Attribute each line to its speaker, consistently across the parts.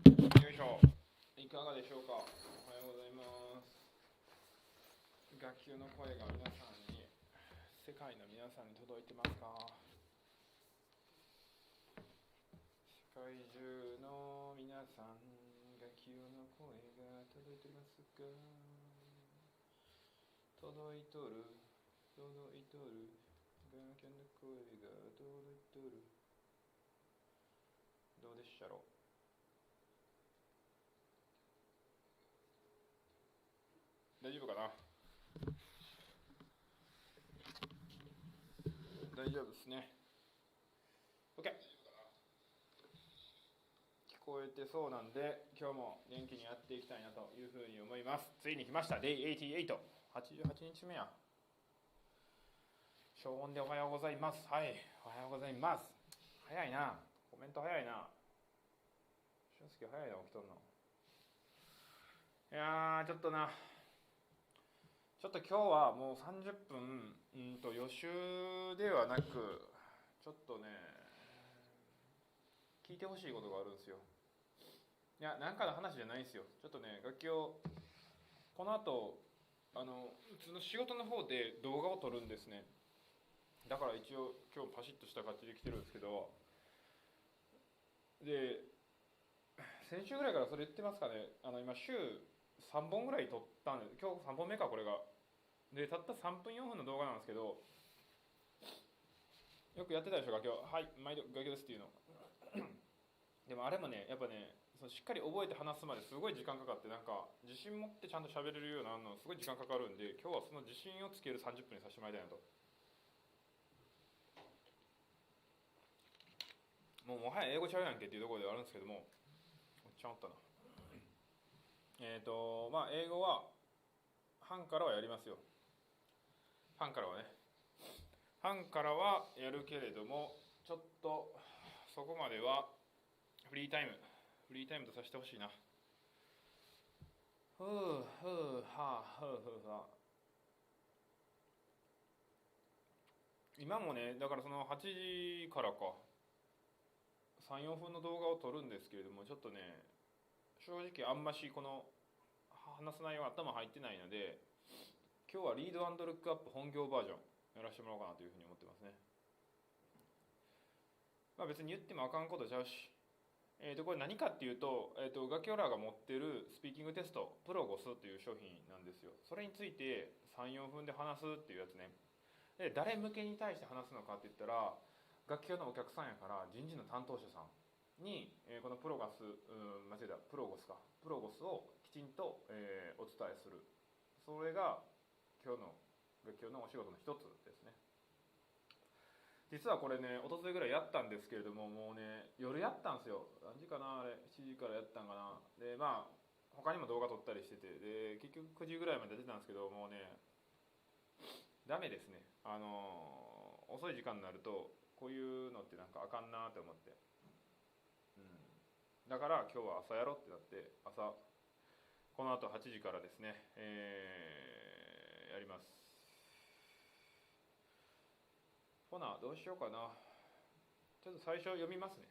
Speaker 1: よいしょ。いかがでしょうか。おはようございます。学級の声が皆さんに、世界の皆さんに届いてますか？世界中の皆さん、学級の声が届いてますか？届いとる、届いとる、学級の声が届いとる。どうでっしゃろう。大丈夫かな？大丈夫ですね。 OK、 聞こえてそうなんで今日も元気にやっていきたいなというふうに思います。ついに来ました DAY88、 88日目や。小音でおはようございます。はい、おはようございます。早いな、コメント早いな。俊介早いな、起きとんの。いやー、ちょっと今日はもう30分予習ではなく、ちょっとね聞いてほしいことがあるんですよ。いや、なんかの話じゃないんですよ。ちょっとね、楽器をこの後普通の仕事の方で動画を撮るんですね。だから一応今日パシッとした感じで来てるんですけど、で先週ぐらいからそれ言ってますかね。今週3本ぐらい撮ったんで、今日3本目かこれが。でたった3分4分の動画なんですけど、よくやってたでしょ、楽器を。はい、毎度楽器ですっていうの。でもあれもね、やっぱね、しっかり覚えて話すまですごい時間かかって、なんか自信持ってちゃんと喋れるようなのすごい時間かかるんで、今日はその自信をつける30分にさせてもらいたいなと。もはや英語ちゃうやんけっていうところではあるんですけども、おっちゃんおったな。英語は半からはやりますよ。半からはね、半からはやるけれども、ちょっとそこまではフリータイムとさせてほしいな。今もね、だからその8時からか 3,4 分の動画を撮るんですけれども、ちょっとね正直あんましこの話す内容が頭入ってないので、今日はリード&ルックアップ本業バージョンやらせてもらおうかなというふうに思ってますね。別に言ってもあかんことちゃうし、これ何かっていうと、ガキオラが持ってるスピーキングテストPROGOSという商品なんですよ。それについて 3,4 分で話すっていうやつね。で誰向けに対して話すのかって言ったら、楽器のお客さんやから人事の担当者さんに、このPROGOSをきちんと、お伝えする。それが今日の楽器のお仕事の一つですね。実はこれね、一昨日ぐらいやったんですけれども、もうね夜やったんですよ。何時かな、あれ7時からやったんかな。で他にも動画撮ったりしてて、で結局9時ぐらいまで出てたんですけど、もうねダメですね。遅い時間になるとこういうのってなんかあかんなって思って、だから今日は朝やろうってなって、朝この後8時からですね、やります。ほなどうしようかな。ちょっと最初読みますね。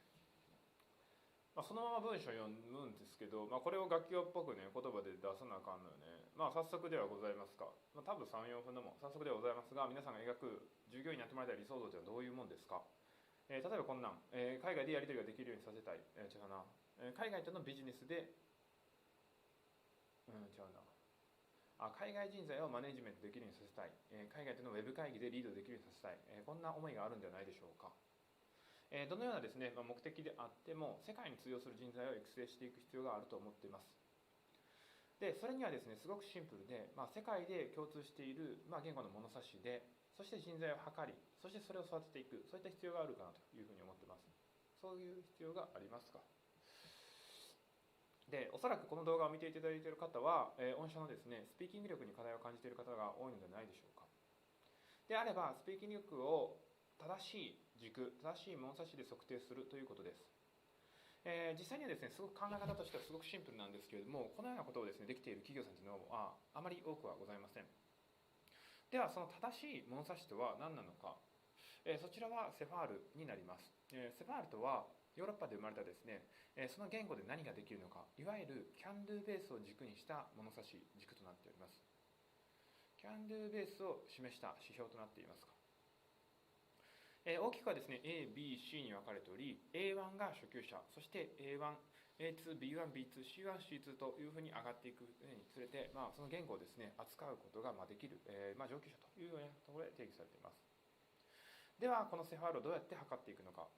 Speaker 1: そのまま文章読むんですけど、これを楽器っぽくね言葉で出さなあかんのよね。早速ではございますか。多分 3,4 分のも早速ではございますが、皆さんが描く従業員になってもらいたい理想像というのはどういうもんですか。例えばこんなん、海外でやり取りができるようにさせたい、違うな、海外とのビジネスで違うな、海外人材をマネジメントできるようにさせたい、海外とのウェブ会議でリードできるようにさせたい、こんな思いがあるんではないでしょうか。どのようなですね、目的であっても世界に通用する人材を育成していく必要があると思っています。でそれにはですねすごくシンプルで、世界で共通している、言語の物差しで、そして人材を測り、そしてそれを育てていく、そういった必要があるかなというふうに思っています。そういう必要がありますか。でおそらくこの動画を見ていただいている方は、御社のですねスピーキング力に課題を感じている方が多いのではないでしょうか。であればスピーキング力を正しい軸、正しい物差しで測定するということです。実際にはですねすごく考え方としてはすごくシンプルなんですけれども、このようなことをですねできている企業さんというのはあまり多くはございません。ではその正しい物差しとは何なのか。そちらはセファールになります。セファールとはヨーロッパで生まれたですね、その言語で何ができるのか、いわゆる can do ベースを軸にした物差し軸となっております。can do ベースを示した指標となっていますか。大きくはですね A、B、C に分かれており、 A1 が初級者、そして A1、A2、B1、B2、C1、C2 というふうに上がっていくにつれて、その言語をですね扱うことができる、上級者というようなところで定義されています。ではこのセファールをどうやって測っていくのか、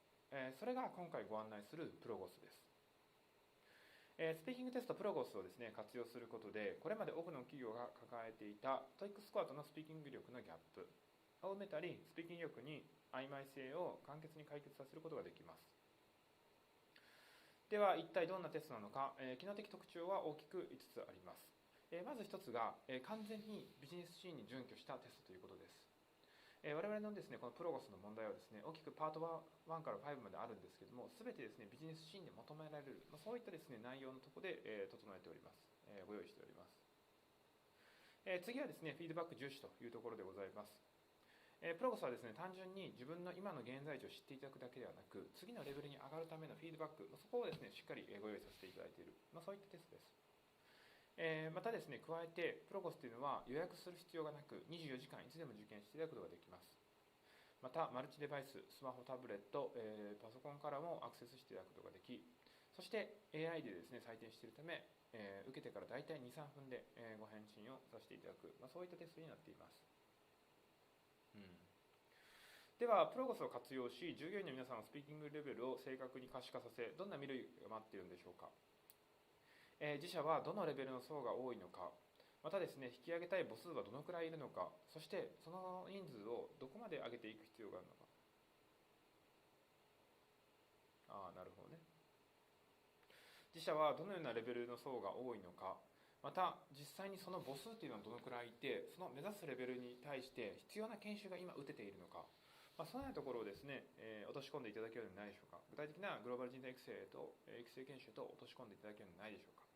Speaker 1: それが今回ご案内するPROGOSです。スピーキングテストPROGOSをですね活用することで、これまで多くの企業が抱えていた TOEIC スコアとのスピーキング力のギャップを埋めたり、スピーキング力に曖昧性を簡潔に解決させることができます。では一体どんなテストなのか、機能的特徴は大きく5つあります。まず1つが、完全にビジネスシーンに準拠したテストということです。我々のですねこのPROGOSの問題はですね、大きくパート1から5まであるんですけども、全てですねビジネスシーンで求められる、そういったですね内容のところで、整えております。ご用意しております。次はですねフィードバック重視というところでございます。PROGOSはですね単純に自分の今の現在地を知っていただくだけではなく、次のレベルに上がるためのフィードバック、そこをですねしっかりご用意させていただいている、そういったテストです。またですね加えてPROGOSというのは予約する必要がなく、24時間いつでも受験していただくことができます。またマルチデバイス、スマホ、タブレット、パソコンからもアクセスしていただくことができ、そして AI でですね採点しているため、受けてから大体 2,3 分で、ご返信をさせていただく、そういったテストになっています。ではPROGOSを活用し、従業員の皆さんのスピーキングレベルを正確に可視化させ、どんな未来が待っているんでしょうか。自社はどのレベルの層が多いのか、またですね引き上げたい母数はどのくらいいるのか、そしてその人数をどこまで上げていく必要があるのか。なるほどね。自社はどのようなレベルの層が多いのか、また実際にその母数というのはどのくらいいて、その目指すレベルに対して必要な研修が今打てているのか、そのようなところをですね、落とし込んでいただけるのではないでしょうか。具体的なグローバル人材育成研修と落とし込んでいただけるのではないでしょうか。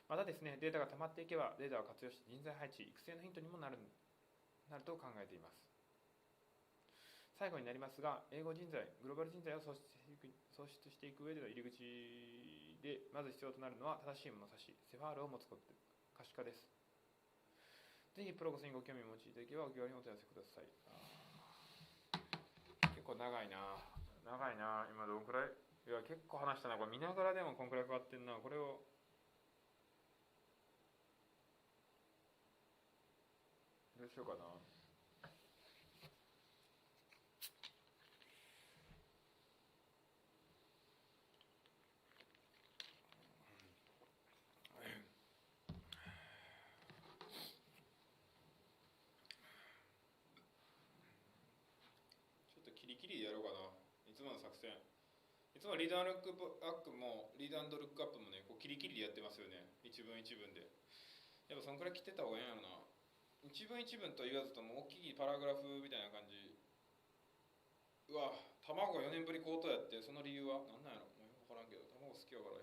Speaker 1: またですね、データが溜まっていけば、データを活用して人材配置、育成のヒントにもなると考えています。最後になりますが、英語人材、グローバル人材を創出していく上での入り口で、まず必要となるのは正しい物差し、セファールを持つこと、可視化です。ぜひPROGOSにご興味をお持ちいただければお気軽にお問い合わせください。結構長いな、今どのくらい、いや結構話したな。これ見ながらでもこんくらい変わってんな。これをどうしようかな。ちょっとキリキリでやろうかな。いつもの作戦。いつもリードアンドルックアップもね、こうキリキリでやってますよね。一文一文で。やっぱそんくらい切ってった方がいいんやろな。一文一文と言わずとも大きいパラグラフみたいな感じ。うわ、卵が4年ぶり高騰やって、その理由は何なんやろ。もう分からんけど、卵好きやから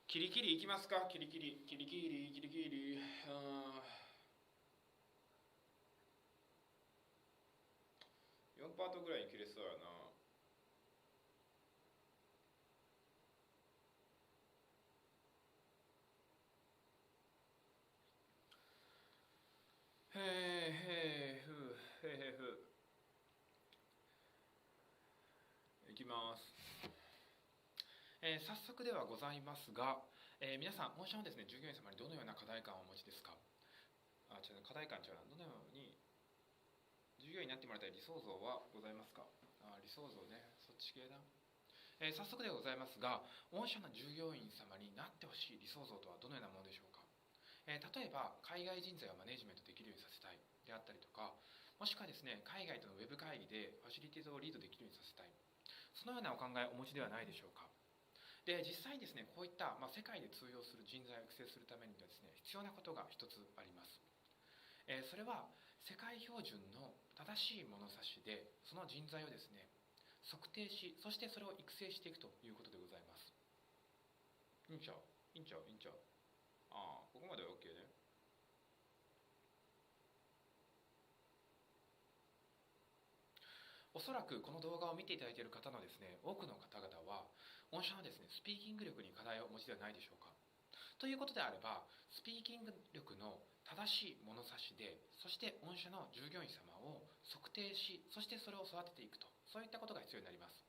Speaker 1: キリキリいきますか。キリキリ4パートぐらいに切れそうやな。いきます。早速ではございますが、皆さん、御社のですね、従業員様にどのような課題感をお持ちですか。課題感違うな。どのように従業員になってもらいたい理想像はございますか。理想像ね、そっち系だ。早速ではございますが、御社の従業員様になってほしい理想像とはどのようなものでしょうか。例えば海外人材をマネジメントできるようにさせたいであったりとか、もしくはですね海外とのウェブ会議でファシリティをリードできるようにさせたい、そのようなお考えをお持ちではないでしょうか。で実際にですねこういった、世界で通用する人材を育成するためにはですね必要なことが一つあります。それは世界標準の正しい物差しでその人材をですね測定し、そしてそれを育成していくということでございます。いいんちゃう。ここまでは OK ね。おそらくこの動画を見ていただいている方のですね、多くの方々は御社のですね、スピーキング力に課題をお持ちではないでしょうか。ということであれば、スピーキング力の正しい物差しで、そして御社の従業員様を測定し、そしてそれを育てていくと、そういったことが必要になります。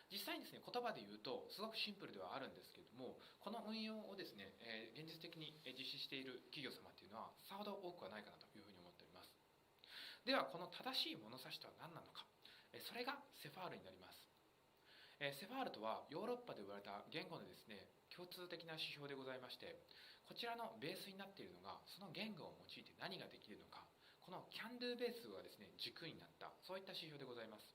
Speaker 1: 実際にですね、言葉で言うとすごくシンプルではあるんですけれども、この運用をですね、現実的に実施している企業様っていうのはさほど多くはないかなというふうに思っております。ではこの正しい物差しとは何なのか、それがセファールになります。セファールとはヨーロッパで生まれた言語のですね、共通的な指標でございまして、こちらのベースになっているのが、その言語を用いて何ができるのか、この can do ベースがですね、軸になった、そういった指標でございます。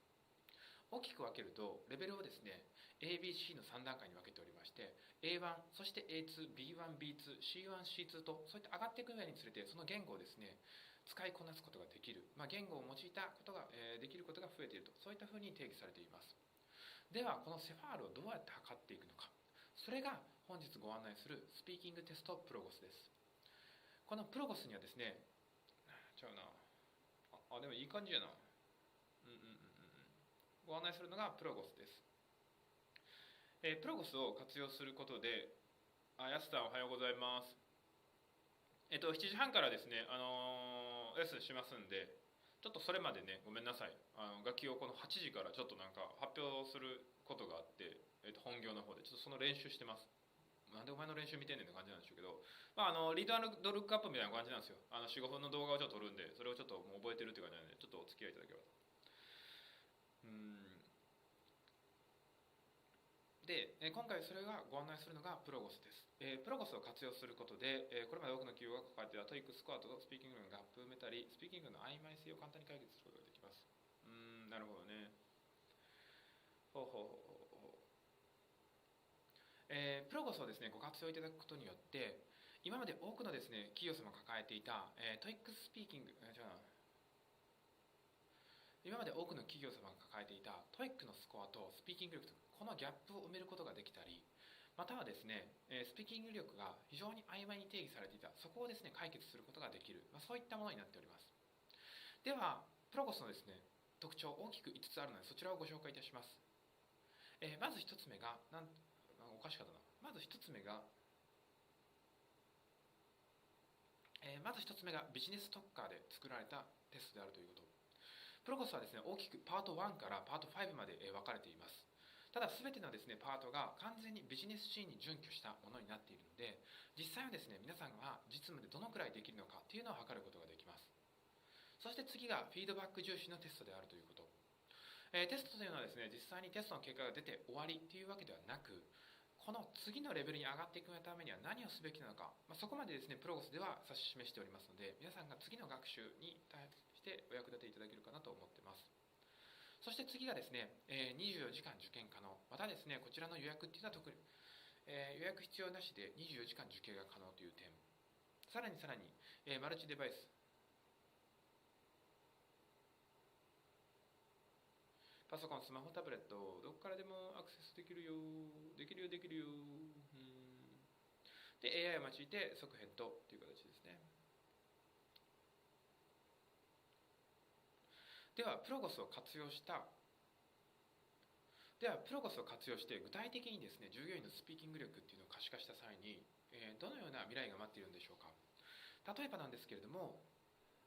Speaker 1: 大きく分けると、レベルをですね、ABC の3段階に分けておりまして、A1、そして A2、B1、B2、C1、C2 と、そういった上がっていく上につれて、その言語をですね、使いこなすことができる、言語を用いたことが、できることが増えていると、そういったふうに定義されています。では、このセファールをどうやって測っていくのか。それが本日ご案内するスピーキングテストPROGOSです。このPROGOSにはですね、ちゃうな。でもいい感じやな。ご案内するのがPROGOSです。PROGOSを活用することで、やすさんおはようございます。7時半からですね、レッスンしますんで、ちょっとそれまでね、ごめんなさい。楽器をこの8時からちょっとなんか発表することがあって、本業の方で、ちょっとその練習してます。なんでお前の練習見てんねんって感じなんでしょうけど、リード&ルックアップみたいな感じなんですよ。4、5分の動画をちょっと撮るんで、それをちょっともう覚えてるっていう感じなんで、ちょっとお付き合いいただければと。で、今回それがご案内するのがPROGOSです。PROGOSを活用することで、これまで多くの企業が抱えていたトイックスコアとスピーキングのギャップを埋めたり、スピーキングの曖昧性を簡単に解決することができます。なるほどね。PROGOSをですね、ご活用いただくことによって、今まで多くのですね、企業様が抱えていた、トイックスピーキング、今まで多くの企業様が抱えていた TOEIC のスコアとスピーキング力とこのギャップを埋めることができたり、またはですね、スピーキング力が非常に曖昧に定義されていた、そこをですね、解決することができる、そういったものになっております。では、PROGOSのですね、特徴大きく5つあるので、そちらをご紹介いたします。まず1つ目が、おかしかったな。まず1つ目がビジネス特化で作られたテストであるということ。PROGOSはですね、大きくパート1からパート5まで分かれています。ただ全てのですね、パートが完全にビジネスシーンに準拠したものになっているので、実際はですね、皆さんが実務でどのくらいできるのかというのを測ることができます。そして次がフィードバック重視のテストであるということ。テストというのはですね、実際にテストの結果が出て終わりというわけではなく、この次のレベルに上がっていくためには何をすべきなのか、そこまでですね、PROGOSでは指し示しておりますので、皆さんが次の学習に対してお役立ていただけるかなと思っています。そして次がですね、24時間受験可能。またですね、こちらの予約っていうのは特に、予約必要なしで24時間受験が可能という点。さらに、マルチデバイス。パソコン、スマホ、タブレット、どこからでもアクセスできるよ。できるよ。で、AI を用いて即返答という形ですね。では、PROGOSを活用して具体的にですね、従業員のスピーキング力っていうのを可視化した際に、どのような未来が待っているんでしょうか。例えばなんですけれども、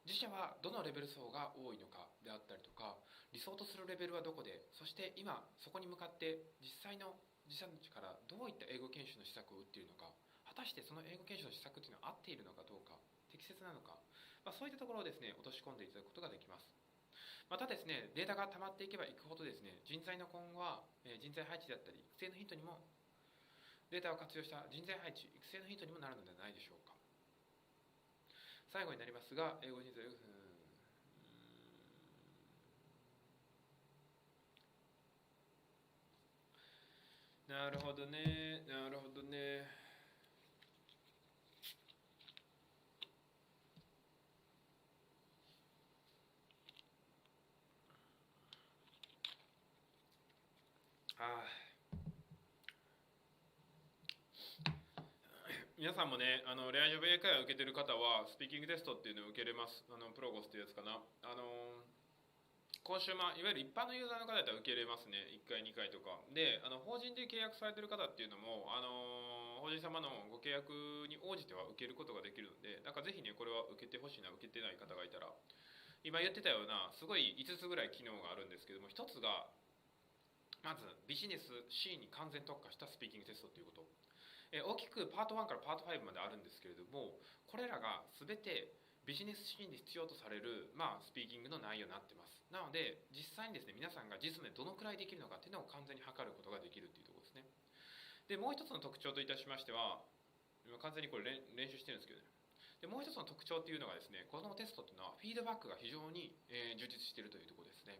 Speaker 1: 自社はどのレベル層が多いのかであったりとか、理想とするレベルはどこで、そして今そこに向かって実際の自社の力どういった英語研修の施策を打っているのか、果たしてその英語研修の施策というのは合っているのかどうか、適切なのか、そういったところをですね、落とし込んでいただくことができます。またですね、データが溜まっていけばいくほどですね、人材の今後は人材配置であったり育成のヒントにも、データを活用した人材配置育成のヒントにもなるのではないでしょうか。最後になりますが、英語人材なるほどね。皆さんもね、レアジョブ英会話を受けてる方はスピーキングテストっていうのを受けれます。PROGOSっていうやつかな。講習、いわゆる一般のユーザーの方だったら受け入れますね。1回2回とかで、法人で契約されてる方っていうのも、法人様のご契約に応じては受けることができるので、なんかぜひねこれは受けてほしいな、受けてない方がいたら。今言ってたようなすごい5つぐらい機能があるんですけども、1つがまずビジネスシーンに完全特化したスピーキングテストということ。大きくパート1からパート5まであるんですけれども、これらが全てビジネスシーンで必要とされる、スピーキングの内容になってます。なので実際にですね、皆さんが実務でどのくらいできるのかっていうのを完全に測ることができるというところですね。でもう一つの特徴といたしましては、今完全にこれ練習してるんですけどね。でもう一つの特徴というのがですね、このテストというのはフィードバックが非常に充実しているというところですね。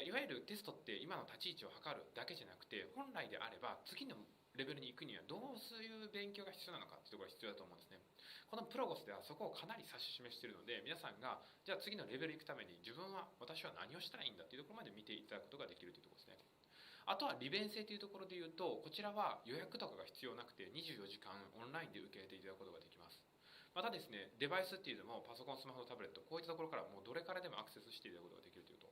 Speaker 1: いわゆるテストって今の立ち位置を測るだけじゃなくて、本来であれば次のレベルに行くにはどういう勉強が必要なのかっていうところが必要だと思うんですね。このPROGOSではそこをかなり指し示しているので、皆さんがじゃあ次のレベル行くために私は何をしたらいいんだっていうところまで見ていただくことができるというところですね。あとは利便性というところでいうと、こちらは予約とかが必要なくて24時間オンラインで受け入れていただくことができます。またですね、デバイスっていうのもパソコン、スマホ、タブレット、こういったところからもうどれからでもアクセスしていただくことができるというと。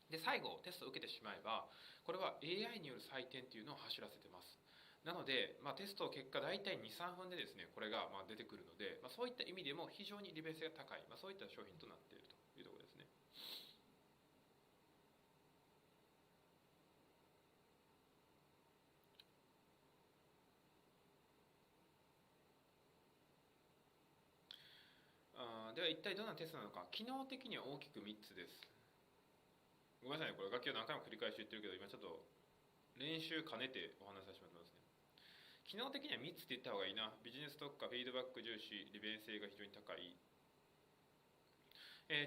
Speaker 1: で最後テストを受けてしまえば、これは AI による採点っていうのを走らせてます。なので、テスト結果大体 2,3 分でですねこれが出てくるので、そういった意味でも非常に利便性が高い、そういった商品となっているというところですね。では一体どんなテストなのか。機能的には大きく3つです。ごめんなさいね、これ楽器を何回も繰り返し言ってるけど、今ちょっと練習兼ねてお話しさせてもらいますね。機能的には3つって言った方がいいな。ビジネス特化、フィードバック重視、利便性が非常に高い。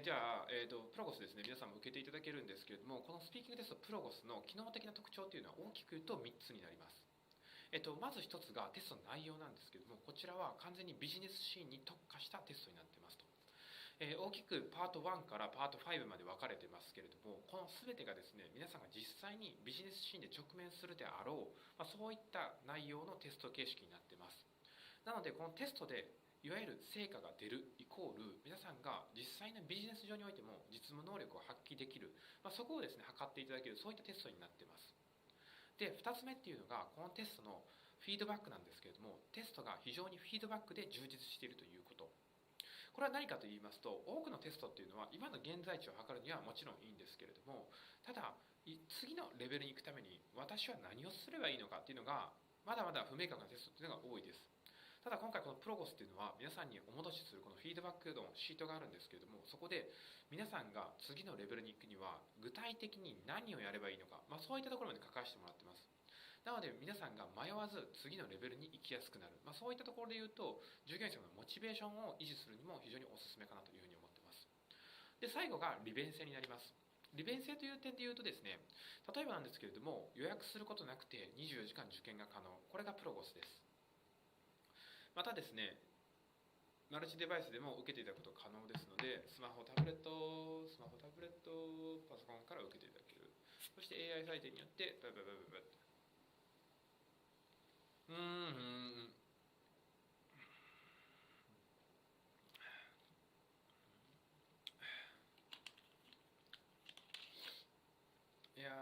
Speaker 1: じゃあ、PROGOSですね、皆さんも受けていただけるんですけれども、このスピーキングテストPROGOSの機能的な特徴というのは大きく言うと3つになります。まず1つがテストの内容なんですけれども、こちらは完全にビジネスシーンに特化したテストになっていますと。大きくパート1からパート5まで分かれてますけれども、この全てがですね、皆さんが実際にビジネスシーンで直面するであろう、そういった内容のテスト形式になっています。なのでこのテストでいわゆる成果が出るイコール、皆さんが実際のビジネス上においても実務能力を発揮できる、そこをですね測っていただける、そういったテストになっています。で2つ目っていうのがこのテストのフィードバックなんですけれども、テストが非常にフィードバックで充実しているということ。これは何かと言いますと、多くのテストっていうのは今の現在地を測るにはもちろんいいんですけれども、ただ次のレベルに行くために私は何をすればいいのかっていうのがまだまだ不明確なテストっていうのが多いです。ただ今回このPROGOSっていうのは皆さんにお戻しするこのフィードバックのシートがあるんですけれども、そこで皆さんが次のレベルに行くには具体的に何をやればいいのか、そういったところまで書かせてもらってます。なので皆さんが迷わず次のレベルに行きやすくなる、そういったところで言うと従業員さんのモチベーションを維持するにも非常におすすめかなというふうに思っています。で最後が利便性になります。利便性という点で言うとですね、例えばなんですけれども、予約することなくて24時間受験が可能、これがPROGOSです。またですね、マルチデバイスでも受けていただくこと可能ですので、スマホ、タブレット、パソコンから受けていただける。そして AI 採点によっていや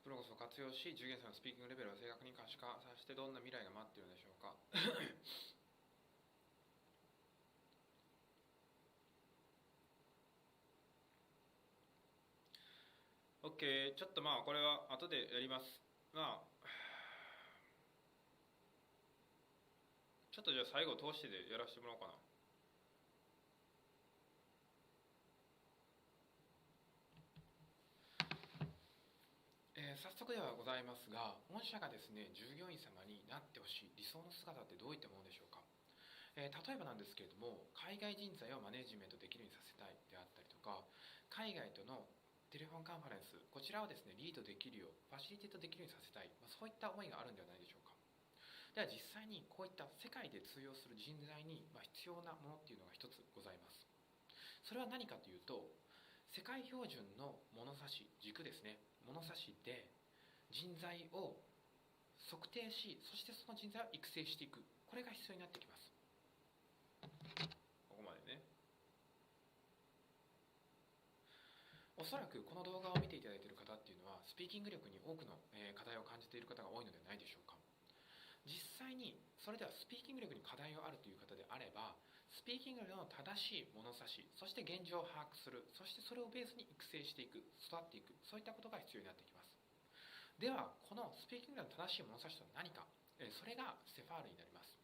Speaker 1: PROGOSを活用し、従業員さんのスピーキングレベルを正確に可視化させてどんな未来が待っているのでしょうか。OK、 ちょっとこれは後でやります。ちょっとじゃあ最後通してでやらせてもらおうかな。早速ではございますが、御社がですね従業員様になってほしい理想の姿ってどういったものでしょうか。例えばなんですけれども、海外人材をマネジメントできるようにさせたいであったりとか、海外とのテレフォンカンファレンス、こちらをですねリードできるよう、ファシリテートできるようにさせたい、そういった思いがあるんではないでしょうか。では実際にこういった世界で通用する人材に必要なものっていうのが一つございます。それは何かというと、
Speaker 2: 世界標準の物差し軸ですね、物差しで人材を測定し、そしてその人材を育成していく、これが必要になってきます。
Speaker 1: ここまでね。
Speaker 2: おそらくこの動画を見ていただいている方っていうのはスピーキング力に多くの課題を感じている方が多いのではないでしょうか。実際にそれではスピーキング力に課題があるという方であれば、スピーキング力の正しい物差し、そして現状を把握する、そしてそれをベースに育成していく、育っていく、そういったことが必要になってきます。ではこのスピーキング力の正しい物差しとは何か、それがセファールになります。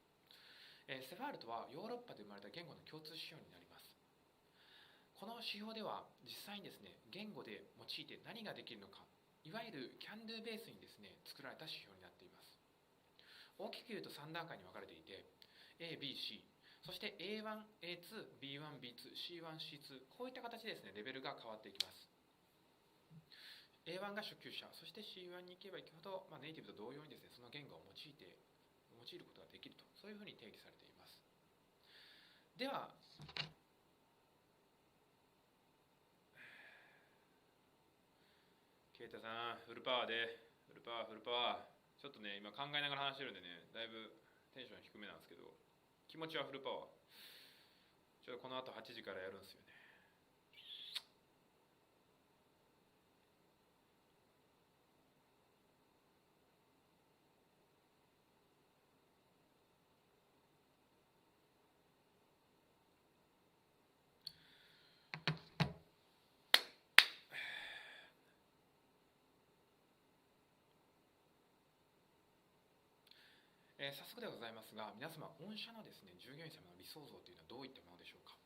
Speaker 2: セファールとはヨーロッパで生まれた言語の共通指標になります。この指標では実際にですね、言語で用いて何ができるのか、いわゆる can do ベースにですね、作られた指標になっています。大きく言うと3段階に分かれていて、A、B、C、そして A1、A2、B1、B2、C1、C2、こういった形でですね、レベルが変わっていきます。A1 が初級者、そして C1 に行けば行くほど、ネイティブと同様にですね、その言語を用いることができると、そういうふうに定義されています。では、
Speaker 1: ケイタさん、フルパワーで、フルパワー。ちょっとね、今考えながら話してるんでね、だいぶテンション低めなんですけど、気持ちはフルパワー。ちょっとこの後8時からやるんですよね。
Speaker 2: 早速ではございますが、皆様、御社のですね、従業員様の理想像というのはどういったものでしょうか。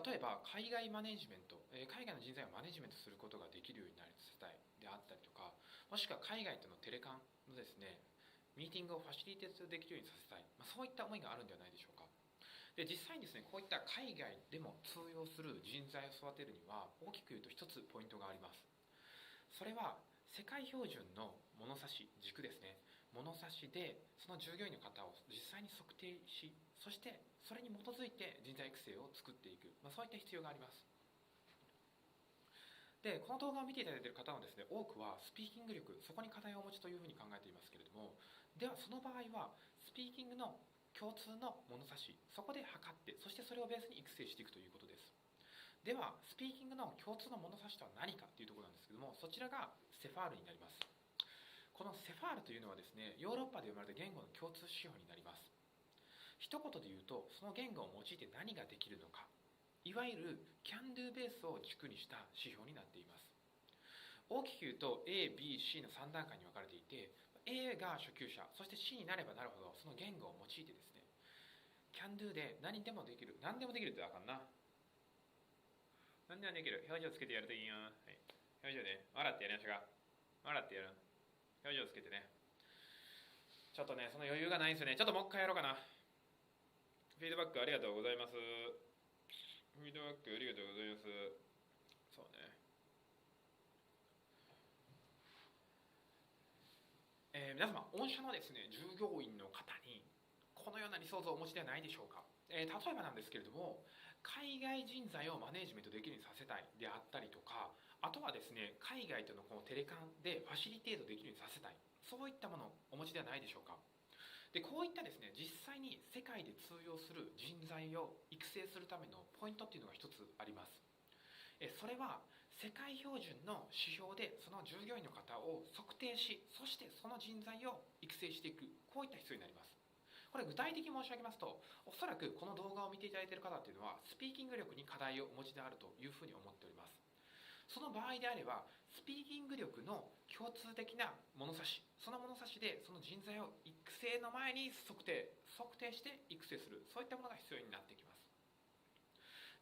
Speaker 2: 例えば、海外マネジメント、海外の人材をマネジメントすることができるようになりさせたいであったりとか、もしくは海外とのテレカンのですね、ミーティングをファシリテートできるようにさせたい、そういった思いがあるんではないでしょうか。で、実際にですね、こういった海外でも通用する人材を育てるには、大きく言うと一つポイントがあります。それは、世界標準の物差し、軸ですね。物差しでその従業員の方を実際に測定し、そしてそれに基づいて人材育成を作っていく、そういった必要があります。で、この動画を見ていただいている方のですね、多くはスピーキング力、そこに課題をお持ちというふうに考えていますけれども、ではその場合はスピーキングの共通の物差し、そこで測って、そしてそれをベースに育成していくということです。ではスピーキングの共通の物差しとは何かというところなんですけども、そちらがセファールになります。このセファールというのはですね、ヨーロッパで生まれた言語の共通指標になります。一言で言うと、その言語を用いて何ができるのか、いわゆる can do ベースを軸にした指標になっています。大きく言うと A、B、C の3段階に分かれていて、A が初級者、そして C になればなるほどその言語を用いてですね、can do で何でもできる、何でもできるってあかんな。何でもできる、表情つけてやるといいよ。はい、表情ね、笑ってやりましょうか。笑ってやる。表情つけてね。ちょっとね、その余裕がないんですよね。ちょっともう一回やろうかな。フィードバックありがとうございます。フィードバックありがとうございます。そうね。皆様、御社のですね、従業員の方にこのような理想像をお持ちではないでしょうか。例えばなんですけれども、海外人材をマネージメントできるようにさせたいであったりとか、あとはですね、海外とのこのテレカンでファシリテートできるようにさせたい、そういったものをお持ちではないでしょうか。で、こういったですね、実際に世界で通用する人材を育成するためのポイントっていうのが一つあります。それは世界標準の指標でその従業員の方を測定し、そしてその人材を育成していく、こういった必要になります。これ具体的に申し上げますと、おそらくこの動画を見ていただいている方というのはスピーキング力に課題をお持ちであるというふうに思っております。その場合であれば、スピーキング力の共通的な物差し、その物差しでその人材を育成の前に測定して育成する、そういったものが必要になってきます。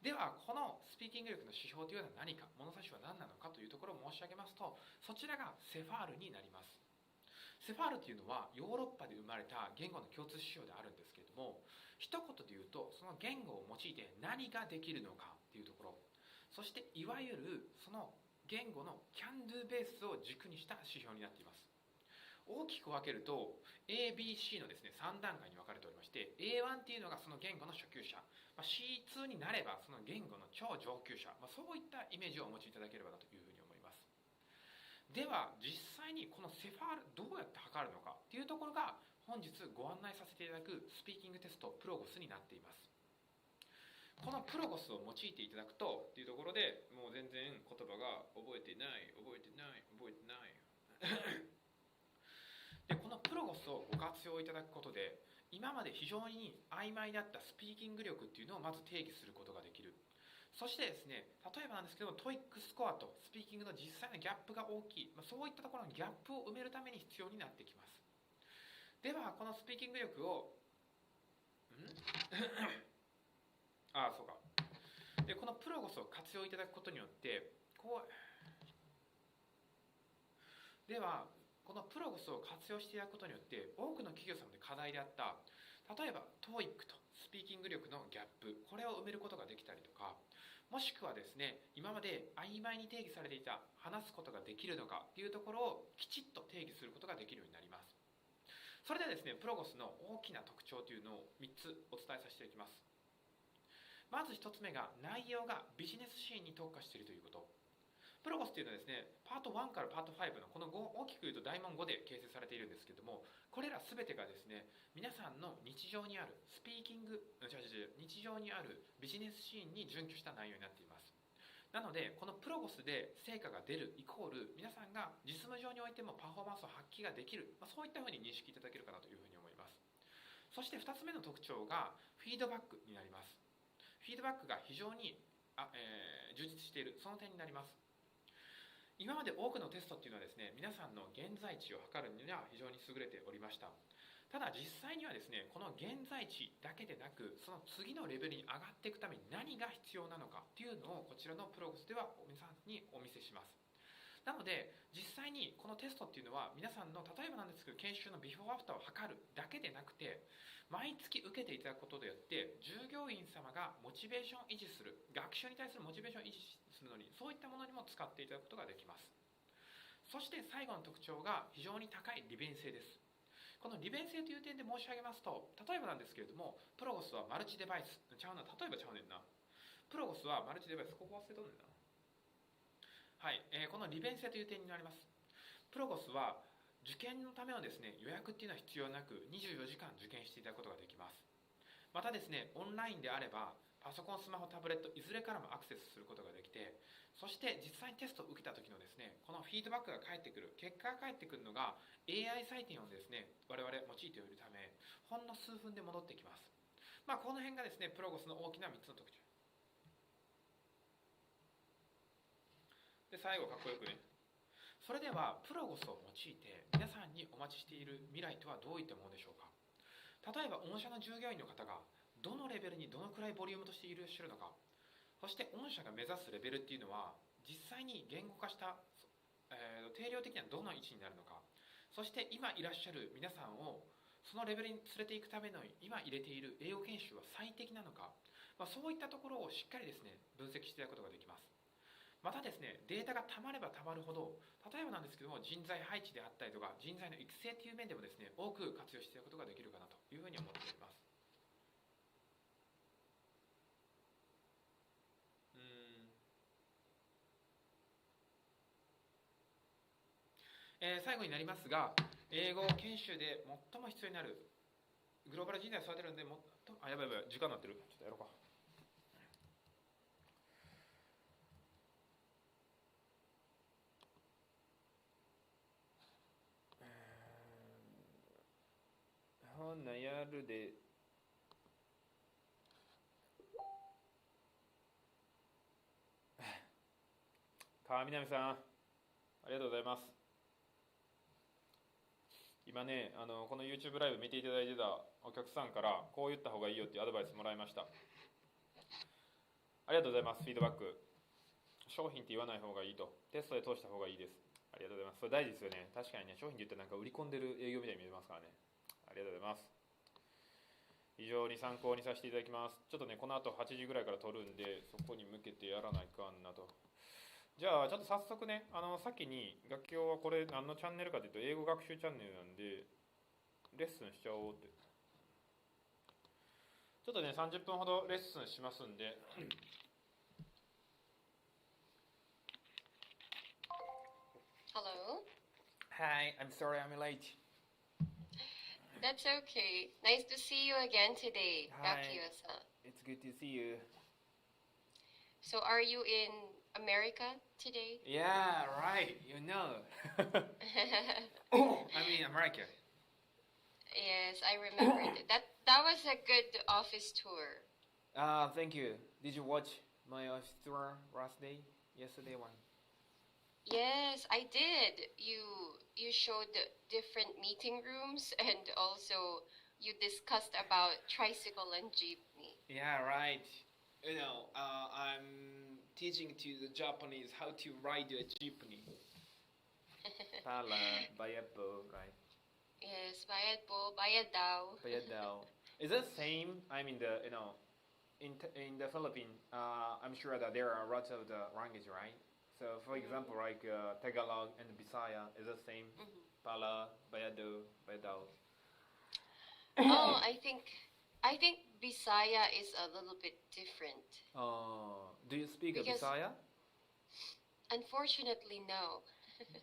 Speaker 2: ではこのスピーキング力の指標というのは何か、物差しは何なのかというところを申し上げますと、そちらがセファールになります。セファールというのはヨーロッパで生まれた言語の共通指標であるんですけれども、一言で言うとその言語を用いて何ができるのかというところ、そしていわゆるその言語の can do ベースを軸にした指標になっています。大きく分けると A、B、C のですね3段階に分かれておりまして、 A1 っていうのがその言語の初級者、C2 になればその言語の超上級者、そういったイメージをお持ちいただければなというふうに思います。では実際にこのセファールどうやって測るのかというところが本日ご案内させていただくスピーキングテストPROGOSになっています。このPROGOSを用いていただくとっていうところでもう全然言葉が覚えてないで、このPROGOSをご活用いただくことで今まで非常に曖昧だったスピーキング力っていうのをまず定義することができる。そしてですね、例えばなんですけども、TOEICスコアとスピーキングの実際のギャップが大きい、そういったところのギャップを埋めるために必要になってきます。ではこのスピーキング力をそうか。でこのPROGOSを活用いただくことによってではこのPROGOSを活用していただくことによって多くの企業様で課題であった例えば TOEIC とスピーキング力のギャップ、これを埋めることができたりとか、もしくはですね、今まで曖昧に定義されていた話すことができるのかというところをきちっと定義することができるようになります。それではですね、PROGOSの大きな特徴というのを3つお伝えさせていきます。まず1つ目が内容がビジネスシーンに特化しているということ。PROGOSというのはですね、パート1からパート5のこの5、大きく言うと大問5で形成されているんですけれども、これら全てがですね、皆さんの日常にある日常にあるビジネスシーンに準拠した内容になっています。なのでこのPROGOSで成果が出るイコール皆さんが実務上においてもパフォーマンスを発揮ができる、そういったふうに認識いただけるかなというふうに思います。そして2つ目の特徴がフィードバックになります。フィードバックが非常に充実している、その点になります。今まで多くのテストっていうのはですね、皆さんの現在地を測るには非常に優れておりました。ただ実際にはですね、この現在地だけでなくその次のレベルに上がっていくために何が必要なのかっていうのをこちらのPROGOSでは皆さんにお見せします。なので実際にこのテストっていうのは皆さんの例えばなんですけど研修のビフォーアフターを測るだけでなくて、毎月受けていただくことによって従業員様がモチベーションを維持する、学習に対するモチベーションを維持するのにそういったものにも使っていただくことができます。そして最後の特徴が非常に高い利便性です。この利便性という点で申し上げますと、例えばなんですけれどもPROGOSはマルチデバイス例えばちゃうねんな、PROGOSはマルチデバイス、ここ忘れとんねんな。はい、この利便性という点になります。PROGOSは受験のためのですね、予約っていうのは必要なく24時間受験していただくことができます。またですね、オンラインであればパソコン、スマホ、タブレットいずれからもアクセスすることができて、そして実際にテストを受けた時のですね、このフィードバックが返ってくる、結果が返ってくるのが AI 採点をですね、我々用いているためほんの数分で戻ってきます。この辺がですね、PROGOSの大きな3つの特徴で、最後かっこよくね。それではPROGOSを用いて皆さんにお待ちしている未来とはどういったものでしょうか。例えば御社の従業員の方がどのレベルにどのくらいボリュームとしていらっしゃるのか、そして御社が目指すレベルっていうのは実際に言語化した、定量的にはどの位置になるのか、そして今いらっしゃる皆さんをそのレベルに連れていくための今入れている英語研修は最適なのか、そういったところをしっかりですね分析していただくことができます。またですね、データがたまればたまるほど、例えばなんですけども人材配置であったりとか人材の育成という面でもですね、多く活用していただくことができるかなというふうに思っております。最後になりますが、英語研修で最も必要になるグローバル人材を育てるのでやばい時間になってる、ちょっとやろうか。ほんなやるで。川南さん、ありがとうございます。今ね、この YouTube ライブ見ていただいてたお客さんからこう言った方がいいよっていうアドバイスもらいました。ありがとうございます。フィードバック。商品って言わない方がいいと、テストで通した方がいいです。ありがとうございます。それ大事ですよね。確かにね、商品って言ったらなんか売り込んでる営業みたいに見えますからね。ありがとうございます。非常に参考にさせていただきます。ちょっとね、この後8時ぐらいから撮るんで、そこに向けてやらないかんなと。じゃあちょっと早速ね、先に学教はこれ何のチャンネルかというと英語学習チャンネルなんでレッスンしちゃおうって。
Speaker 1: ちょっとね30分ほどレッスンしますんで
Speaker 3: Hello.
Speaker 2: Hi, I'm sorry I'm late.
Speaker 3: That's okay. Nice to see you again today,
Speaker 2: Hi.
Speaker 3: Gakiyo-san.
Speaker 2: It's good to see you.
Speaker 3: So are you in America today?
Speaker 2: Yeah, right. You know. I mean America.
Speaker 3: Yes, I remembered. That was a good office tour.
Speaker 2: Thank you. Did you watch my office tour yesterday one?
Speaker 3: Yes, I did. You showed different meeting rooms and also you discussed about tricycle and jeepney.
Speaker 2: Yeah, right. You know, I'm teaching to the Japanese how to ride a jeepney. Pala, bayad po, right?
Speaker 3: Yes, bayad po, bayad daw.
Speaker 2: Bayad daw. Is it same? I mean, in the Philippines, I'm sure that there are lots of the language, right? So, for example, like Tagalog and Bisaya is the same. Pala, bayado, bayadaw.
Speaker 3: Oh, I think Bisaya is a little bit different.
Speaker 2: Do you speak
Speaker 3: Because-
Speaker 2: Bisaya?
Speaker 3: Unfortunately, no.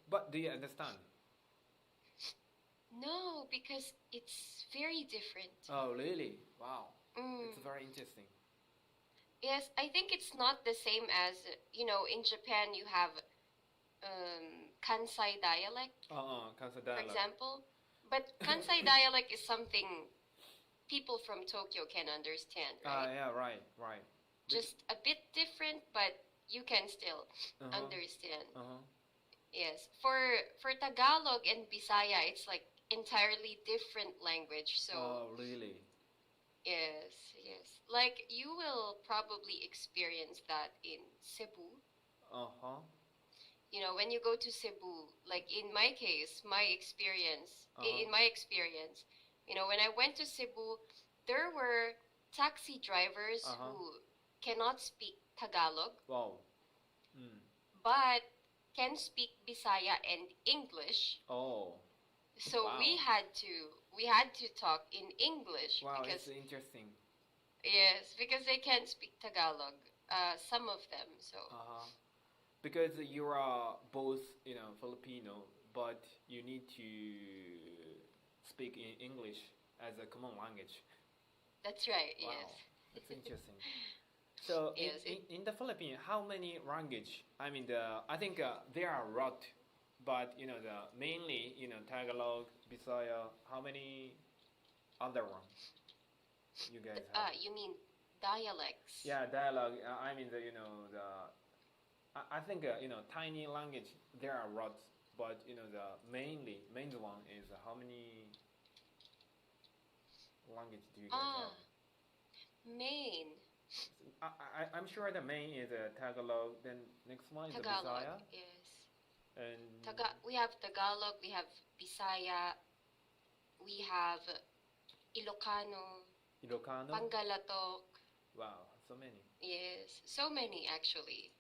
Speaker 2: But do you understand?
Speaker 3: No, because it's very different.
Speaker 2: Oh, really? Wow.
Speaker 3: Mm.
Speaker 2: It's very interesting.
Speaker 3: Yes, I think it's not the same as, in Japan you have Kansai dialect,
Speaker 2: Kansai
Speaker 3: for
Speaker 2: dialect.
Speaker 3: example. But Kansai dialect is something people from Tokyo can understand, right?
Speaker 2: Yeah, right.
Speaker 3: Just a bit different, but you can still understand. Yes. For Tagalog and Bisaya, it's like entirely different language. So
Speaker 2: Oh, really?
Speaker 3: yes. Like you will probably experience that in Cebu. When you go to Cebu, like in my case, in my experience, when I went to Cebu, there were taxi drivers who cannot speak Tagalog,
Speaker 2: Wow.
Speaker 3: but can speak Bisaya and English.
Speaker 2: Oh,
Speaker 3: So
Speaker 2: wow.
Speaker 3: we had to talk in English
Speaker 2: wow,
Speaker 3: because
Speaker 2: it's interesting.
Speaker 3: yes, because they can't speak Tagalog. Some of them. So
Speaker 2: Because you are both, Filipino, but you need to speak in English as a common language.
Speaker 3: that's right.
Speaker 2: Wow,
Speaker 3: Yes.
Speaker 2: that's interesting. So
Speaker 3: Yes,
Speaker 2: in the Philippines, how many language? I mean, I think there are a lot, but mainly Tagalog, Bisaya. How many other ones you guys have?
Speaker 3: You mean dialects?
Speaker 2: Yeah, dialogue. I mean I think tiny language. There are lots, but the main one is how many language do you guys have?
Speaker 3: Main.
Speaker 2: I'm sure the main is Tagalog. Then next one is the
Speaker 3: Tagalog.
Speaker 2: Bisaya.
Speaker 3: Yes.
Speaker 2: And
Speaker 3: We have Tagalog. We have Bisaya. We have Ilocano.
Speaker 2: Ilocano.
Speaker 3: Pangalatok.
Speaker 2: Wow, so many.
Speaker 3: Yes, so many actually.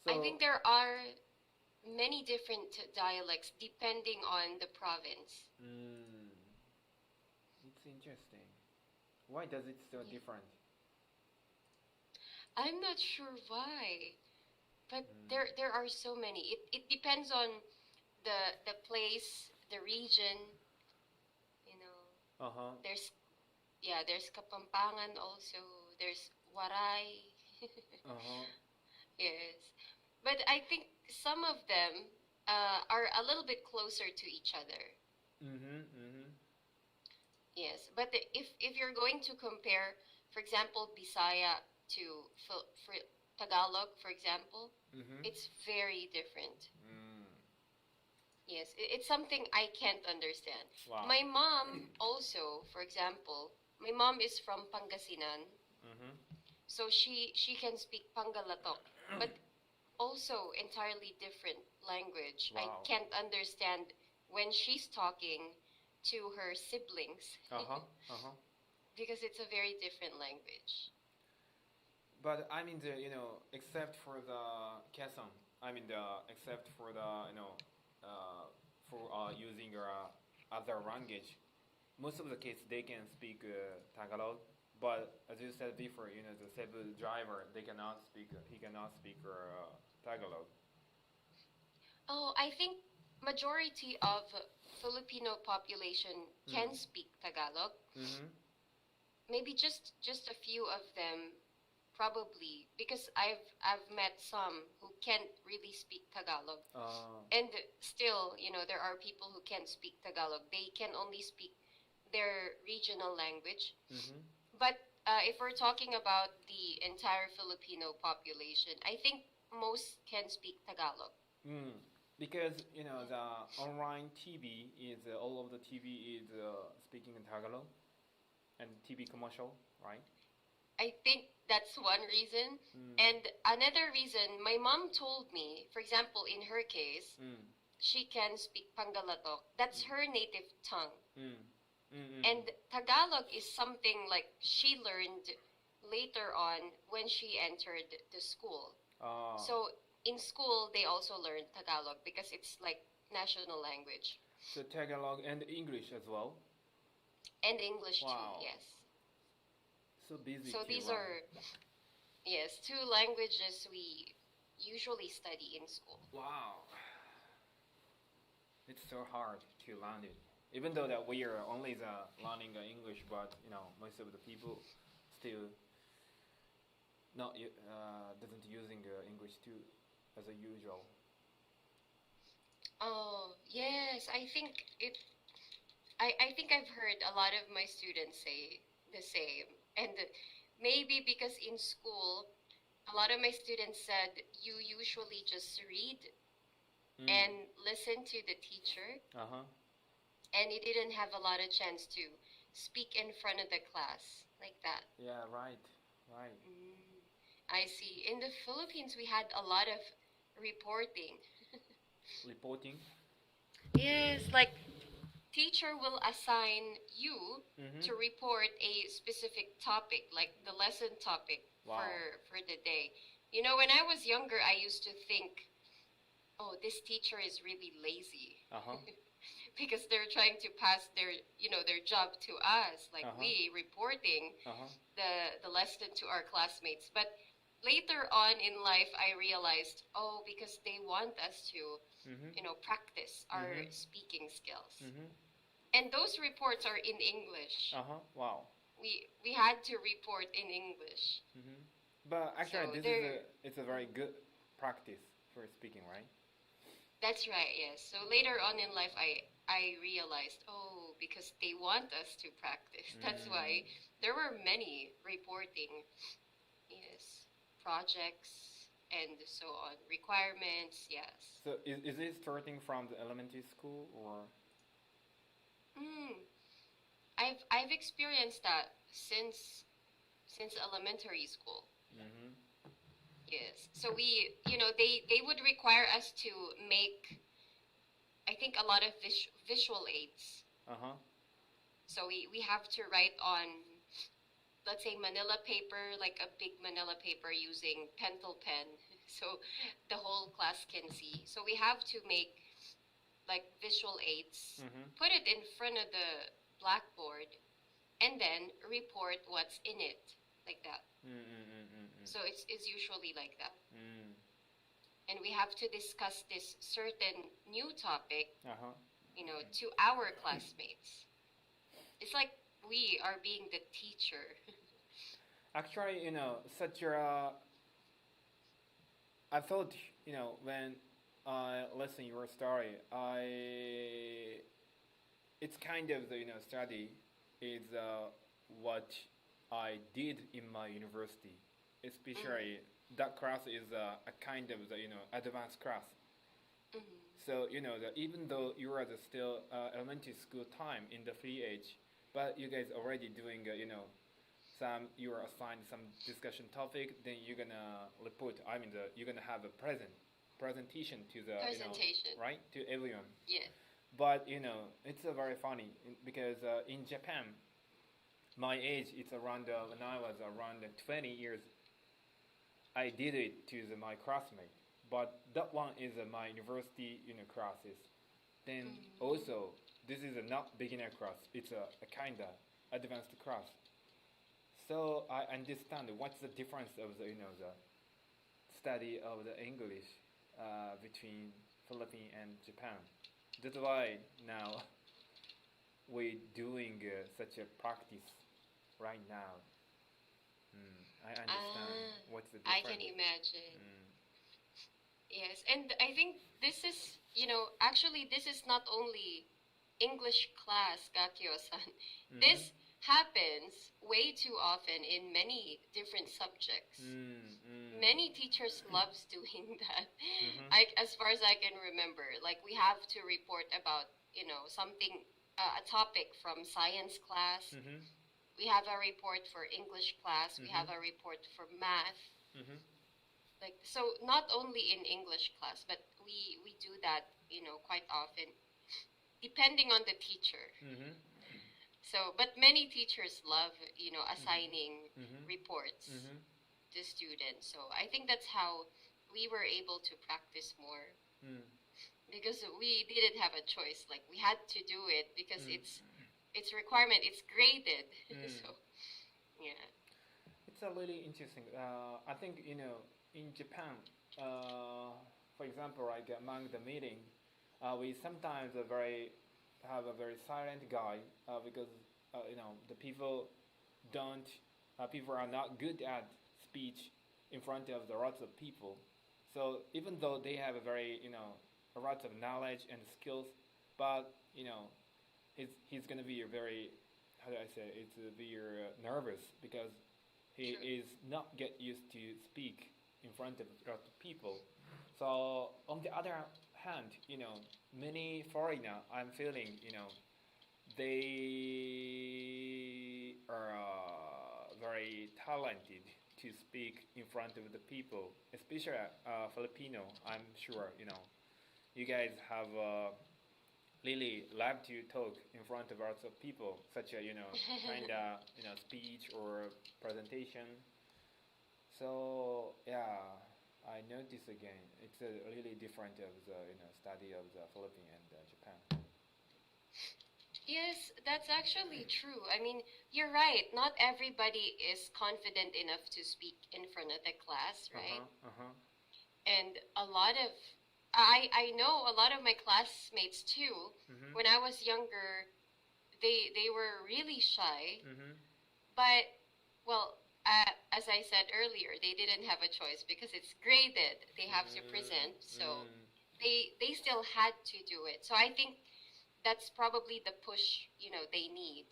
Speaker 2: So,
Speaker 3: I think there are many different dialects depending on the province.
Speaker 2: It's interesting. Why does it still different?
Speaker 3: I'm not sure why, but there are so many. It depends on the place, the region. There's Kapampangan also. There's Waray. Yes, but I think some of them are a little bit closer to each other. Yes, but if you're going to compare, for example, Bisaya to Tagalog, for example, it's very different. Yes, it's something I can't understand.
Speaker 2: Wow.
Speaker 3: My mom also, for example, my mom is from Pangasinan, so she can speak Pangalatok, but also entirely different language. I
Speaker 2: Wow.
Speaker 3: can't understand when she's talking to her siblings because it's a very different language.
Speaker 2: But I mean except for the Quezon, except for the for using your other language,
Speaker 1: most of the kids they can speak Tagalog, but as you said before, the Cebu driver he cannot speak Tagalog.
Speaker 3: Oh, I think majority of Filipino population can speak Tagalog.
Speaker 1: Mm-hmm.
Speaker 3: Maybe just a few of them, probably, because I've met some who can't really speak Tagalog, and still, there are people who can't speak Tagalog. They can only speak their regional language.
Speaker 1: Mm-hmm.
Speaker 3: But if we're talking about the entire Filipino population, I think most can speak Tagalog.
Speaker 1: Because the online TV is all of the TV is speaking in Tagalog, and TV commercial, right?
Speaker 3: I think that's one reason. And another reason, my mom told me, for example, in her case, she can speak Pangalatok. That's her native tongue. And Tagalog is something like she learned later on when she entered the school. So in school, they also learned Tagalog because it's like national language.
Speaker 1: So Tagalog and English as well?
Speaker 3: And English too, yes.
Speaker 1: So busy.
Speaker 3: So these are, yes, two languages we usually study in school.
Speaker 1: Wow. It's so hard to learn it. Even though that we are only learning English, but most of the people still not doesn't using English too as a usual.
Speaker 3: Oh yes, I think I've heard a lot of my students say the same, and maybe because in school, a lot of my students said you usually just read and listen to the teacher. And you didn't have a lot of chance to speak in front of the class like that.
Speaker 1: Yeah, right.
Speaker 3: I see. In the Philippines, we had a lot of reporting.
Speaker 1: Reporting?
Speaker 3: Yes, like teacher will assign you to report a specific topic, like the lesson topic for the day. When I was younger, I used to think, oh, this teacher is really lazy. Because they're trying to pass their job to us, like we reporting the lesson to our classmates. But later on in life, I realized, because they want us to, practice our speaking skills. And those reports are in English.
Speaker 1: Wow.
Speaker 3: We had to report in English.
Speaker 1: But actually,
Speaker 3: So
Speaker 1: it's a very good practice for speaking, right?
Speaker 3: That's right, yes. So later on in life, I realized, because they want us to practice. That's why there were many reporting, projects and so on, requirements, yes.
Speaker 1: So is it starting from the elementary school or?
Speaker 3: I've experienced that since elementary school. Yes. So they would require us to make, I think, a lot of visual aids. So we have to write on, let's say, Manila paper, like a big Manila paper using pencil pen, so the whole class can see. So we have to make like visual aids, put it in front of the blackboard, and then report what's in it, like that. So it's usually like that. And we have to discuss this certain new topic, to our classmates. It's like we are being the teacher.
Speaker 1: Actually, I thought, when I listen your story, it's kind of the, study is what I did in my university, especially that class is a kind of the, advanced class. So, even though you are still elementary school time in the free age, but you guys already doing, you are assigned some discussion topic, then you're gonna report, you're gonna have a presentation to the, right, to everyone.
Speaker 3: Yeah.
Speaker 1: But, it's very funny because in Japan, my age, it's around, when I was around 20 years, I did it to my classmate. But that one is my university, classes. Then also, this is a not beginner class. It's a kind of advanced class. So I understand what's the difference of the the study of the English between Philippines and Japan. That's why now we're doing such a practice right now. I understand what's the difference.
Speaker 3: I can imagine. Yes, and I think this is, actually this is not only English class, Gakio-san. This happens way too often in many different subjects. Many teachers loves doing that. As far as I can remember, like we have to report about, something, a topic from science class. We have a report for English class. We have a report for math. Like, so not only in English class, but we do that, quite often, depending on the teacher. So, but many teachers love, assigning reports to students. So I think that's how we were able to practice more. Because we didn't have a choice. Like, we had to do it because it's requirement. It's graded. So, yeah.
Speaker 1: It's a really interesting. I think, in Japan, for example, like among the meeting, we sometimes have a very silent guy because the people are not good at speech in front of the lots of people. So even though they have a very a lot of knowledge and skills, but he's gonna be very, how do I say, it's very nervous because he is not get used to speak in front of lots of people. So on the other hand, many foreigner, I'm feeling, they are very talented to speak in front of the people, especially Filipino. I'm sure, you guys have really love to talk in front of lots of people, such a, kind of, speech or presentation. So, yeah, I notice again, it's really different of the study of the Philippines and Japan.
Speaker 3: Yes, that's actually true. I mean, you're right. Not everybody is confident enough to speak in front of the class, right? And I know a lot of my classmates too. When I was younger, they were really shy. But, well, as I said earlier, they didn't have a choice because it's graded. They have to present, so they still had to do it. So I think that's probably the push, they need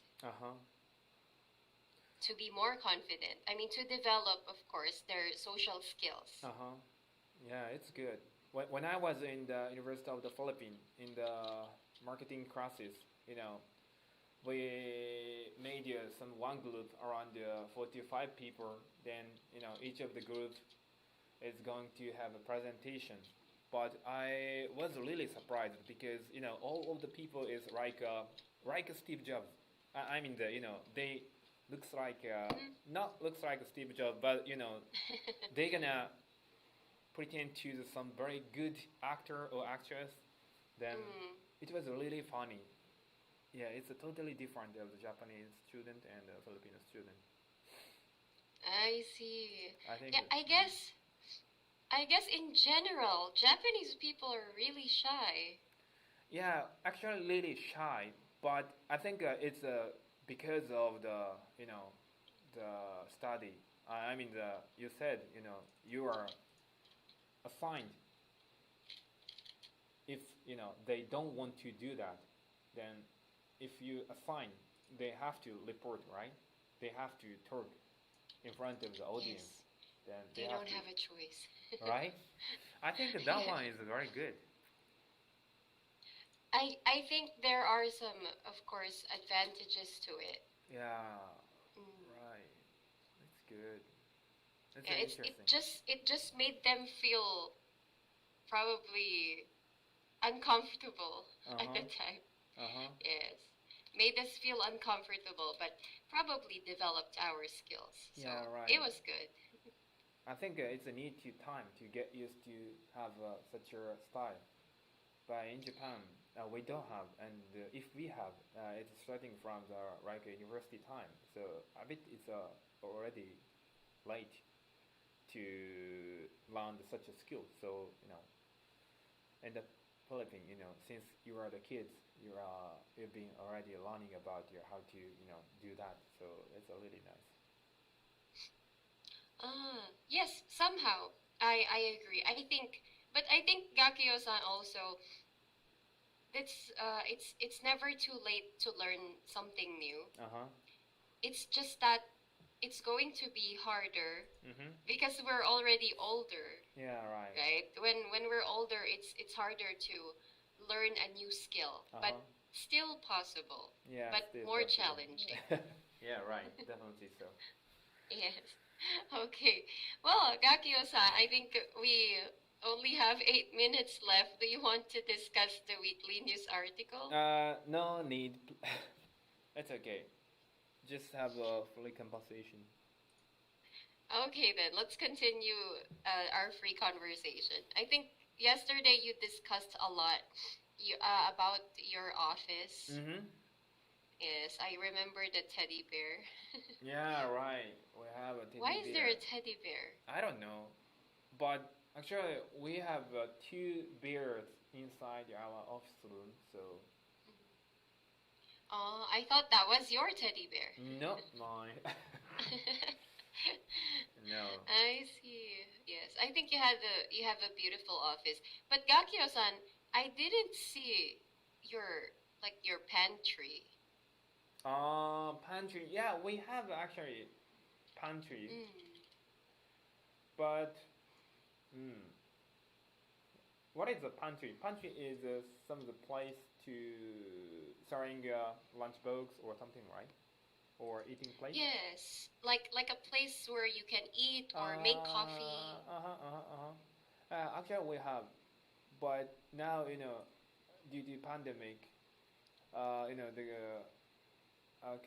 Speaker 3: to be more confident. I mean, to develop, of course, their social skills.
Speaker 1: Yeah, it's good. When I was in the University of the Philippines, in the marketing classes, we made one group around 45 people. Then, each of the group is going to have a presentation. But I was really surprised because, all of the people is like Steve Jobs. I mean, they looks like, not looks like Steve Jobs, but, they're gonna pretend to some very good actor or actress. Then it was really funny. Yeah, it's a totally different of the Japanese student and the Filipino student.
Speaker 3: I see.
Speaker 1: I think.
Speaker 3: Yeah, I guess in general, Japanese people are really shy.
Speaker 1: Yeah, actually really shy, but I think it's because of the the study. I mean you said you are assigned. If they don't want to do that, then if you assign, they have to report, right? They have to talk in front of the audience.
Speaker 3: Yes.
Speaker 1: Then
Speaker 3: they don't have a choice.
Speaker 1: Right? I think that one is very good.
Speaker 3: I think there are some, of course, advantages to it.
Speaker 1: Yeah. Right. That's good. That's
Speaker 3: Yeah,
Speaker 1: interesting.
Speaker 3: it just made them feel probably uncomfortable at the time. Yes. Made us feel uncomfortable, but probably developed our skills. So
Speaker 1: Yeah, right.
Speaker 3: it was good.
Speaker 1: I think it's a need to time to get used to have such a style. But in Japan, we don't have, and if we have, it's starting from the university time. So a bit it's already late to learn such a skill. So in the Philippines, since you are the kids, you've been already learning about how to do that. So it's really nice.
Speaker 3: Yes, somehow I agree. I think Gakio-san also. It's never too late to learn something new. It's just that it's going to be harder because we're already older.
Speaker 1: Yeah, right.
Speaker 3: Right? When we're older, it's harder to learn a new skill, but still possible.
Speaker 1: Yeah,
Speaker 3: but
Speaker 1: still
Speaker 3: more
Speaker 1: possible.
Speaker 3: challenging.
Speaker 1: Yeah, right. Definitely so.
Speaker 3: Yes. Okay. Well, Gakio-san, I think we only have 8 minutes left. Do you want to discuss the weekly news article?
Speaker 1: No need. It's okay. Just have a fully conversation.
Speaker 3: Okay, then let's continue our free conversation. I think yesterday you discussed a lot about your office. Yes, I remember the teddy bear.
Speaker 1: Yeah, right. We have a teddy bear.
Speaker 3: Why is there a teddy bear?
Speaker 1: I don't know, but actually we have 2 bears inside our office room. So.
Speaker 3: Oh, I thought that was your teddy bear.
Speaker 1: Not mine. No.
Speaker 3: I see. Yes, I think you have a beautiful office. But Gakio-san, I didn't see your pantry.
Speaker 1: Pantry. Yeah, we have actually pantry. But what is a pantry? Pantry is some of the place to selling lunchbox or something, right? Or eating place?
Speaker 3: Yes, like a place where you can eat or make coffee.
Speaker 1: Actually, we have, but now due to pandemic, the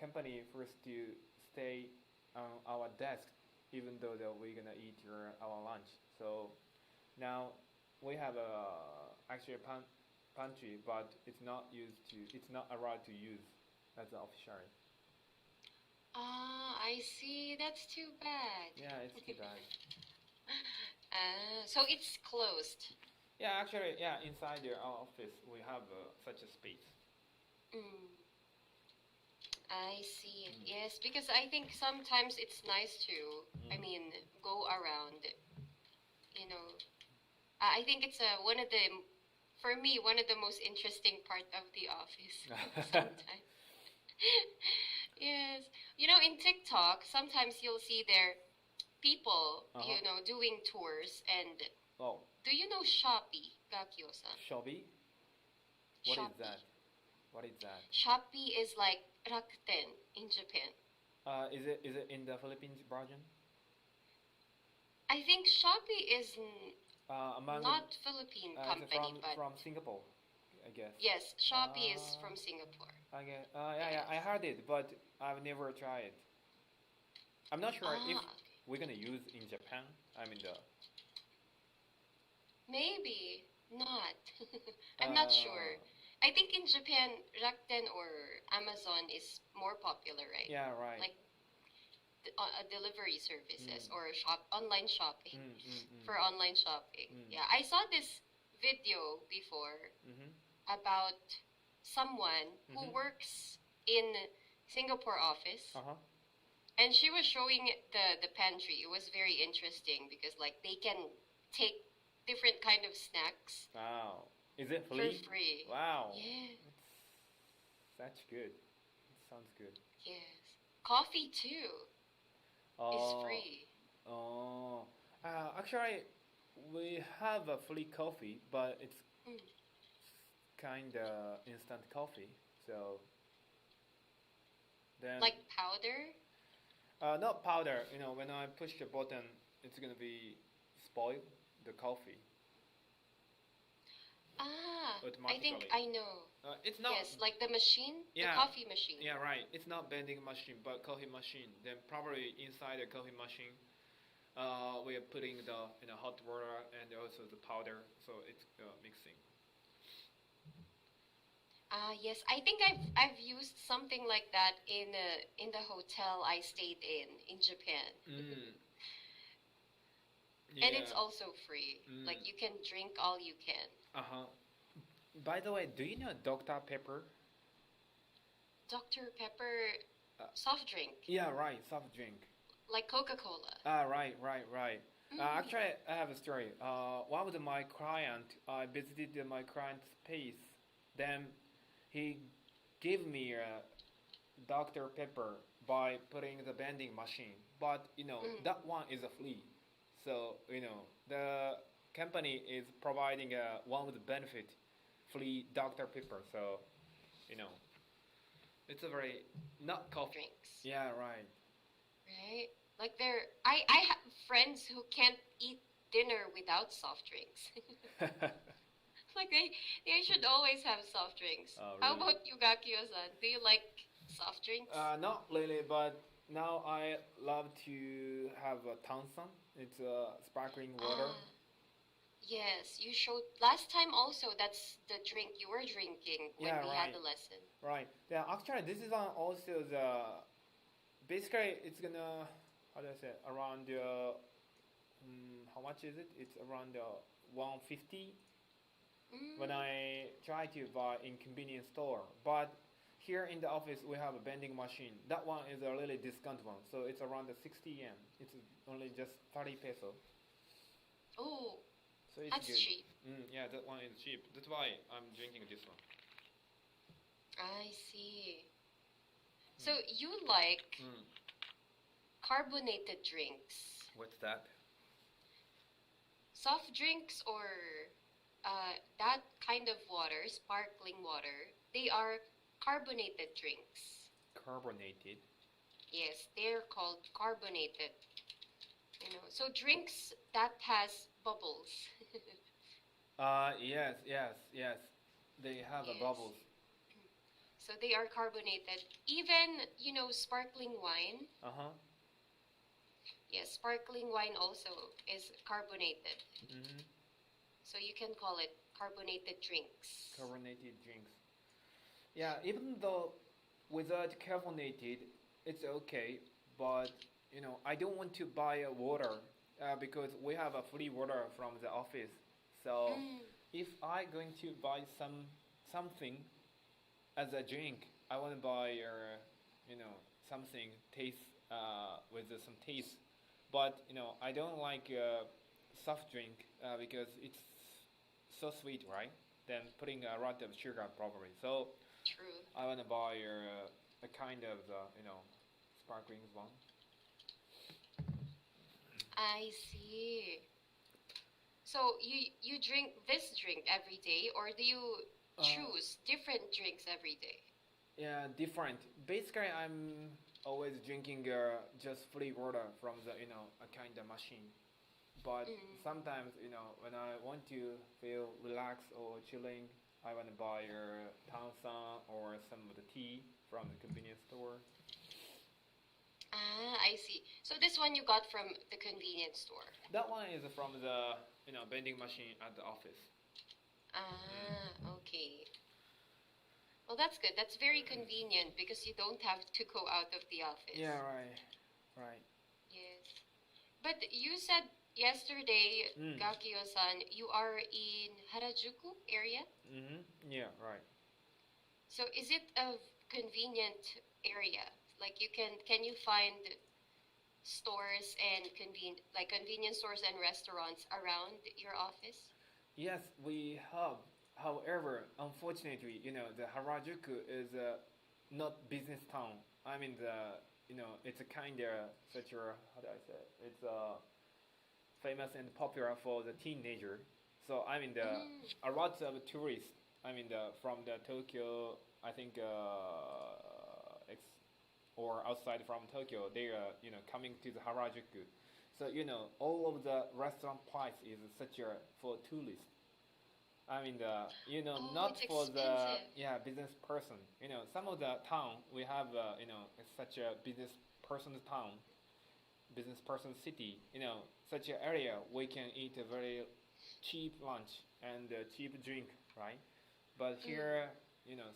Speaker 1: company forced to stay on our desk, even though that we're gonna eat our lunch. So now we have actually a pantry, but it's not allowed to use as an official.
Speaker 3: I see. That's too bad.
Speaker 1: Yeah, it's too bad.
Speaker 3: So it's closed.
Speaker 1: Yeah, actually, yeah, inside our office we have such a space.
Speaker 3: I see. Yes, because I think sometimes it's nice to, go around. I think it's for me, one of the most interesting part of the office sometimes. Yes. In TikTok, sometimes you'll see there people, doing tours. And do you know Shopee, Gakio-san?
Speaker 1: Shopee? What is that?
Speaker 3: Shopee is like Rakuten in Japan.
Speaker 1: Is it in the Philippines version?
Speaker 3: I think Shopee is not Philippine company, but
Speaker 1: from Singapore, I guess.
Speaker 3: Yes, Shopee is from Singapore.
Speaker 1: Okay. Yeah, I heard it, but I've never tried it. I'm not sure if we're gonna use in Japan.
Speaker 3: Maybe not. I'm not sure. I think in Japan, Rakuten or Amazon is more popular, right?
Speaker 1: Yeah, right.
Speaker 3: Like delivery services or online shopping for online shopping. Yeah, I saw this video before about someone who works in Singapore office. And she was showing the pantry. It was very interesting because they can take different kind of snacks.
Speaker 1: Wow. Is it free?
Speaker 3: For free.
Speaker 1: Wow.
Speaker 3: Yeah.
Speaker 1: That's good. It sounds good.
Speaker 3: Yes. Coffee too is free.
Speaker 1: Actually, we have a free coffee, but it's kind of instant coffee. So then
Speaker 3: Like powder?
Speaker 1: not powder. When I push the button, it's gonna be spoiled the coffee.
Speaker 3: I think I know.
Speaker 1: It's not.
Speaker 3: Yes, like the machine,
Speaker 1: Yeah.
Speaker 3: the coffee machine.
Speaker 1: Yeah, right. It's not vending machine, but coffee machine. Then probably inside the coffee machine, we are putting the hot water and also the powder, so it's mixing.
Speaker 3: Yes, I think I've used something like that in the hotel I stayed in Japan.
Speaker 2: Yeah.
Speaker 3: And it's also free. Like you can drink all you can.
Speaker 2: By the way, do you know Dr. Pepper?
Speaker 3: Dr. Pepper soft drink.
Speaker 2: Yeah, right, soft drink.
Speaker 3: Like Coca-Cola.
Speaker 2: Right. Actually, I have a story. One of my client, I visited my client's place. Then he gave me a Dr. Pepper by putting the vending machine. But, that one is a free. So, the company is providing one with the benefit, free Dr. Pepper. So, it's a very not coffee.
Speaker 3: Drinks.
Speaker 2: Yeah, right.
Speaker 3: Right? Like I have friends who can't eat dinner without soft drinks. Like they should always have soft drinks.
Speaker 2: Oh,
Speaker 3: How
Speaker 2: really?
Speaker 3: about you, Gakio-san? Do you like soft drinks?
Speaker 2: Not really, but now I love to have a Tansan. It's sparkling water.
Speaker 3: Yes, you showed last time also. That's the drink you were drinking when
Speaker 2: Yeah,
Speaker 3: we
Speaker 2: right.
Speaker 3: had the lesson.
Speaker 2: Right. Yeah, actually, this is also the... Basically, it's gonna... How do I say? Around how much is it? It's around 150 when I try to buy in convenience store. But here in the office, we have a vending machine. That one is a really discount one. So it's around 60 yen. It's only just 30 peso.
Speaker 3: Oh,
Speaker 2: So it's
Speaker 3: that's
Speaker 2: good.
Speaker 3: cheap.
Speaker 2: Yeah, that one is cheap. That's why I'm drinking this one.
Speaker 3: I see. So you like carbonated drinks,
Speaker 2: What's that?
Speaker 3: soft drinks, or that kind of water, sparkling water. They are carbonated drinks.
Speaker 2: Carbonated.
Speaker 3: Yes, they're called carbonated. So drinks that has bubbles.
Speaker 2: Yes. They have
Speaker 3: Yes.
Speaker 2: bubbles.
Speaker 3: So they are carbonated. Even, sparkling wine. Yes, sparkling wine also is carbonated. So you can call it carbonated drinks.
Speaker 2: Carbonated drinks. Yeah, even though without carbonated, it's okay. But I don't want to buy water because we have a free water from the office. So if I going to buy something as a drink, I want to buy something taste with some taste. But I don't like soft drink because it's so sweet, right? Then putting a lot of sugar probably. So
Speaker 3: True.
Speaker 2: I want to buy a kind of sparkling one.
Speaker 3: I see. So you drink this drink every day, or do you choose different drinks every day?
Speaker 2: Yeah, different. Basically, I'm always drinking just free water from the a kind of machine. But sometimes when I want to feel relaxed or chilling, I want to buy Tansan or some of the tea from the convenience store.
Speaker 3: I see. So this one you got from the convenience store.
Speaker 2: That one is from the vending machine at the office.
Speaker 3: Okay. Well, that's good. That's very convenient because you don't have to go out of the office.
Speaker 2: Yeah, right.
Speaker 3: Yes. But you said yesterday, Gakio-san, you are in Harajuku area?
Speaker 2: Yeah, right.
Speaker 3: So is it a convenient area? Like can you find stores and convenience stores and restaurants around your office?
Speaker 2: Yes, we have. However, unfortunately, the Harajuku is not business town. I mean, it's a kind of such a, how do I say it? It's famous and popular for the teenager. So I mean, a lot of tourists. I mean, from the Tokyo, I think, or outside from Tokyo, they are coming to the Harajuku. So all of the restaurant price is such a for tourists. I mean, not
Speaker 3: it's
Speaker 2: for the
Speaker 3: expensive.
Speaker 2: business person. Some of the town we have, it's such a business person's town, business person city. Such an area we can eat a very cheap lunch and cheap drink, right? But here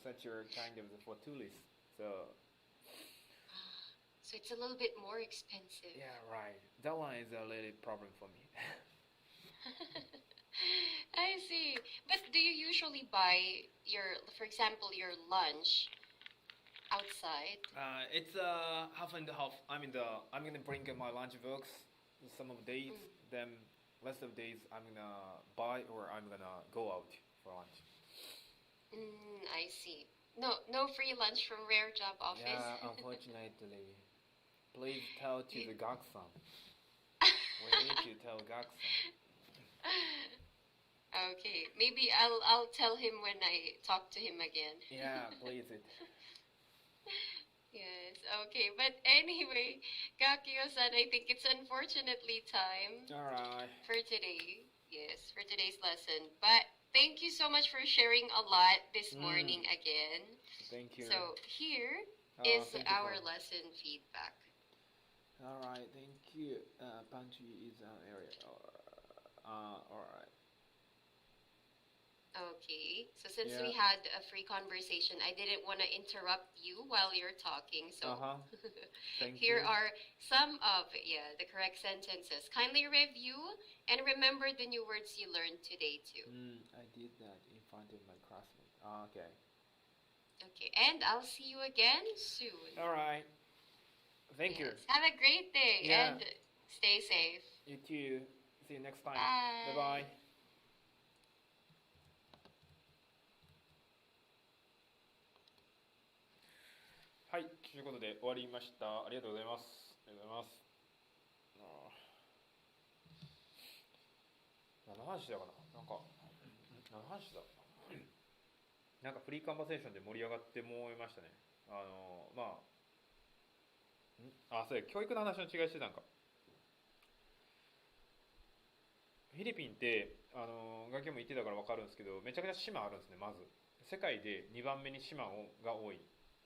Speaker 1: such a kind of for tourists. So
Speaker 3: it's a little bit more expensive.
Speaker 1: yeah, right. That one is a little problem for me.
Speaker 3: I see. But do you usually buy for example, your lunch outside?
Speaker 1: It's half and half. I'm gonna bring my lunch box some of days. Then rest of days I'm gonna buy or I'm gonna go out for lunch.
Speaker 3: I see. No free lunch from Rare Job office.
Speaker 1: Yeah, unfortunately. Please tell to the Gak-san. We need to tell Gak-san.
Speaker 3: Okay, maybe I'll tell him when I talk to him again.
Speaker 1: Yeah, please.
Speaker 3: Yes, okay. But anyway, Gakio-san, I think it's unfortunately time
Speaker 1: Alright.
Speaker 3: for today. Yes, for today's lesson. But thank you so much for sharing a lot this morning again.
Speaker 1: Thank you.
Speaker 3: So here is
Speaker 1: thank you
Speaker 3: our
Speaker 1: for-
Speaker 3: lesson feedback.
Speaker 1: Alright, thank you. Punchy is an area. Alright.
Speaker 3: Okay, so since
Speaker 1: Yeah.
Speaker 3: we had a free conversation, I didn't want to interrupt you while you're talking. So
Speaker 1: Thank
Speaker 3: here
Speaker 1: you.
Speaker 3: are some of the correct sentences. Kindly review and remember the new words you learned today too.
Speaker 1: I did that in front of my classmate. Okay.
Speaker 3: Okay, and I'll see you again soon.
Speaker 1: Alright. Thank you.
Speaker 3: Yes. Have a great day
Speaker 1: Yeah.
Speaker 3: and stay safe.
Speaker 1: You too. See you next time.
Speaker 3: Bye.
Speaker 1: Bye-bye. はい、ということで終わりました。ありがとうございます。ありがとうございます。何の話だかな、何の話だなんかフリーカンバセーションで盛り上がってもいましたね。そうや、教育の話の違いしてたんか。フィリピンってガキも言ってたから分かるんですけど、めちゃくちゃ島あるんですね。まず世界で2番目に島が多い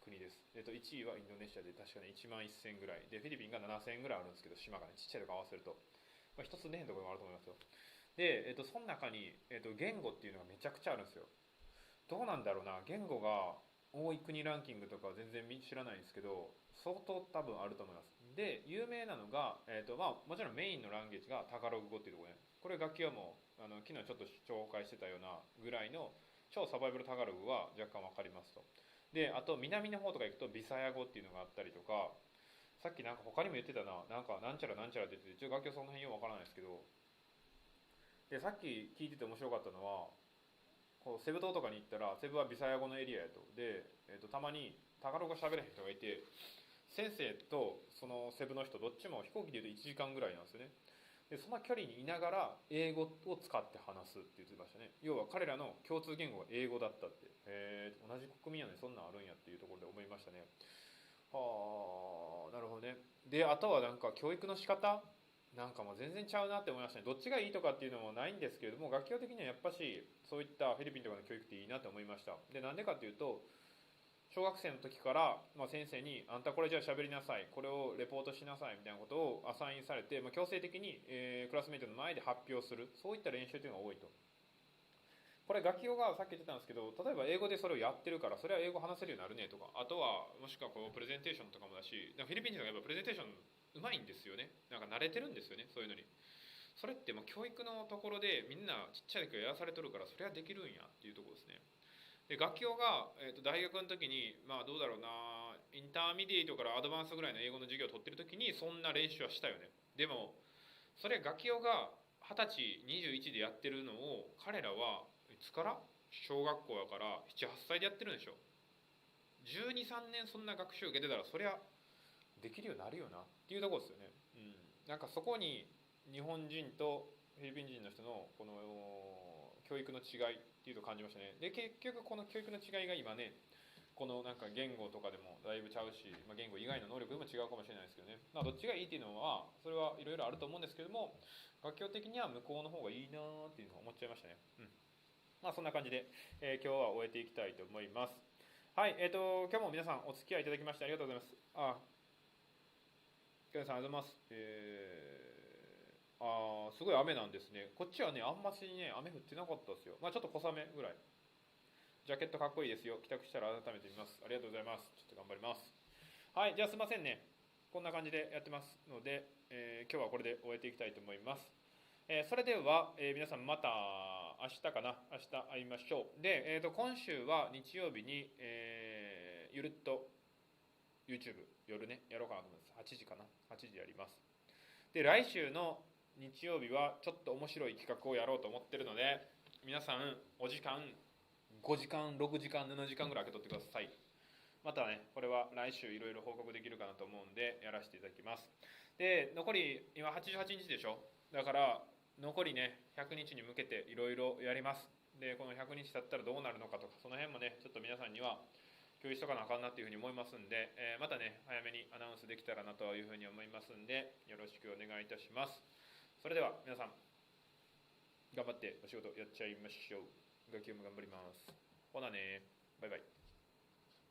Speaker 1: 国です。1位はインドネシアで確かに1万1000ぐらいで、フィリピンが7000ぐらいあるんですけど、島がね、ちっちゃいとこ合わせると、一つねへんところもあると思いますよ。で、その中に、言語っていうのがめちゃくちゃあるんですよ。どうなんだろうな、言語が多い国ランキングとかは全然知らないんですけど、相当多分あると思います。で、有名なのが、もちろんメインのランゲージがタガログ語っていうところね。これ楽器はもう昨日ちょっと紹介してたようなぐらいの超サバイバルタガログは若干わかりますと。で、あと南の方とか行くとビサヤ語っていうのがあったりとか、さっきなんか他にも言ってたな、なんちゃらなんちゃらって言って、一応楽器はその辺よくわからないですけど、でさっき聞いてて面白かったのは、こうセブ島とかに行ったらセブはビサヤ語のエリアやと。で、たまにタガログ喋れへん人がいて、先生とそのセブの人どっちも飛行機でいうと1時間ぐらいなんですよね。でその距離にいながら英語を使って話すって言ってましたね。要は彼らの共通言語が英語だったって。同じ国民やのにそんなんあるんやっていうところで思いましたね。はあ、なるほどね。で、あとはなんか教育の仕方なんかも全然ちゃうなって思いましたね。どっちがいいとかっていうのもないんですけれども、学業的にはやっぱしそういったフィリピンとかの教育っていいなと思いました。で、なんでかっていうと、小学生の時から、先生にあんたこれじゃあ喋りなさい、これをレポートしなさいみたいなことをアサインされて、強制的に、クラスメイトの前で発表する、そういった練習というのが多いと。これ学業がさっき言ってたんですけど、例えば英語でそれをやってるからそれは英語話せるようになるねとか、あとはもしくはこうプレゼンテーションとかもだし、フィリピン人がやっぱプレゼンテーションうまいんですよね。なんか慣れてるんですよね、そういうのに。それってもう教育のところでみんなちっちゃい時からやらされとるから、それはできるんやっていうところですね。で、学業が、大学の時にどうだろうな、インターミディエイトからアドバンスぐらいの英語の授業を取ってる時にそんな練習はしたよね。でもそれ学業が20歳21でやってるのを彼らはいつから小学校やから7、8歳でやってるんでしょ。12、3年そんな学習受けてたらそりゃできるようになるよなっていうところですよね。なんかそこに日本人とフィリピン人の人のこの教育の違いっていうと感じましたね。で、結局この教育の違いが今ね、このなんか言語とかでもだいぶちゃうし、言語以外の能力でも違うかもしれないですけどね。どっちがいいっていうのはそれはいろいろあると思うんですけども、学業的には向こうの方がいいなっていうのを思っちゃいましたね。そんな感じで、今日は終えていきたいと思います。はい、今日も皆さんお付き合いいただきましてありがとうございます。皆さんありがとうございます。すごい雨なんですね。こっちはね、あんましね、雨降ってなかったですよ。ちょっと小雨ぐらい。ジャケットかっこいいですよ。帰宅したら改めて見ます。ありがとうございます。ちょっと頑張ります。はい、じゃあすいませんね。こんな感じでやってますので、今日はこれで終えていきたいと思います。それでは、皆さんまた明日かな。明日会いましょう。で、今週は日曜日に、ゆるっと YouTube 夜ね、やろうかなと思います。8時かな。8時やります。で、来週の日曜日はちょっと面白い企画をやろうと思ってるので、皆さんお時間5時間、6時間、7時間ぐらい空けとってください。またね、これは来週いろいろ報告できるかなと思うんでやらせていただきます。で、残り今88日でしょ。だから残りね100日に向けていろいろやります。で、この100日経ったらどうなるのかとか、その辺もねちょっと皆さんには共有しとかなあかんなっていうふうに思いますんで、またね早めにアナウンスできたらなというふうに思いますんで、よろしくお願いいたします。それでは皆さん頑張ってお仕事やっちゃいましょう。学級も頑張ります。ほなね、バイバイ。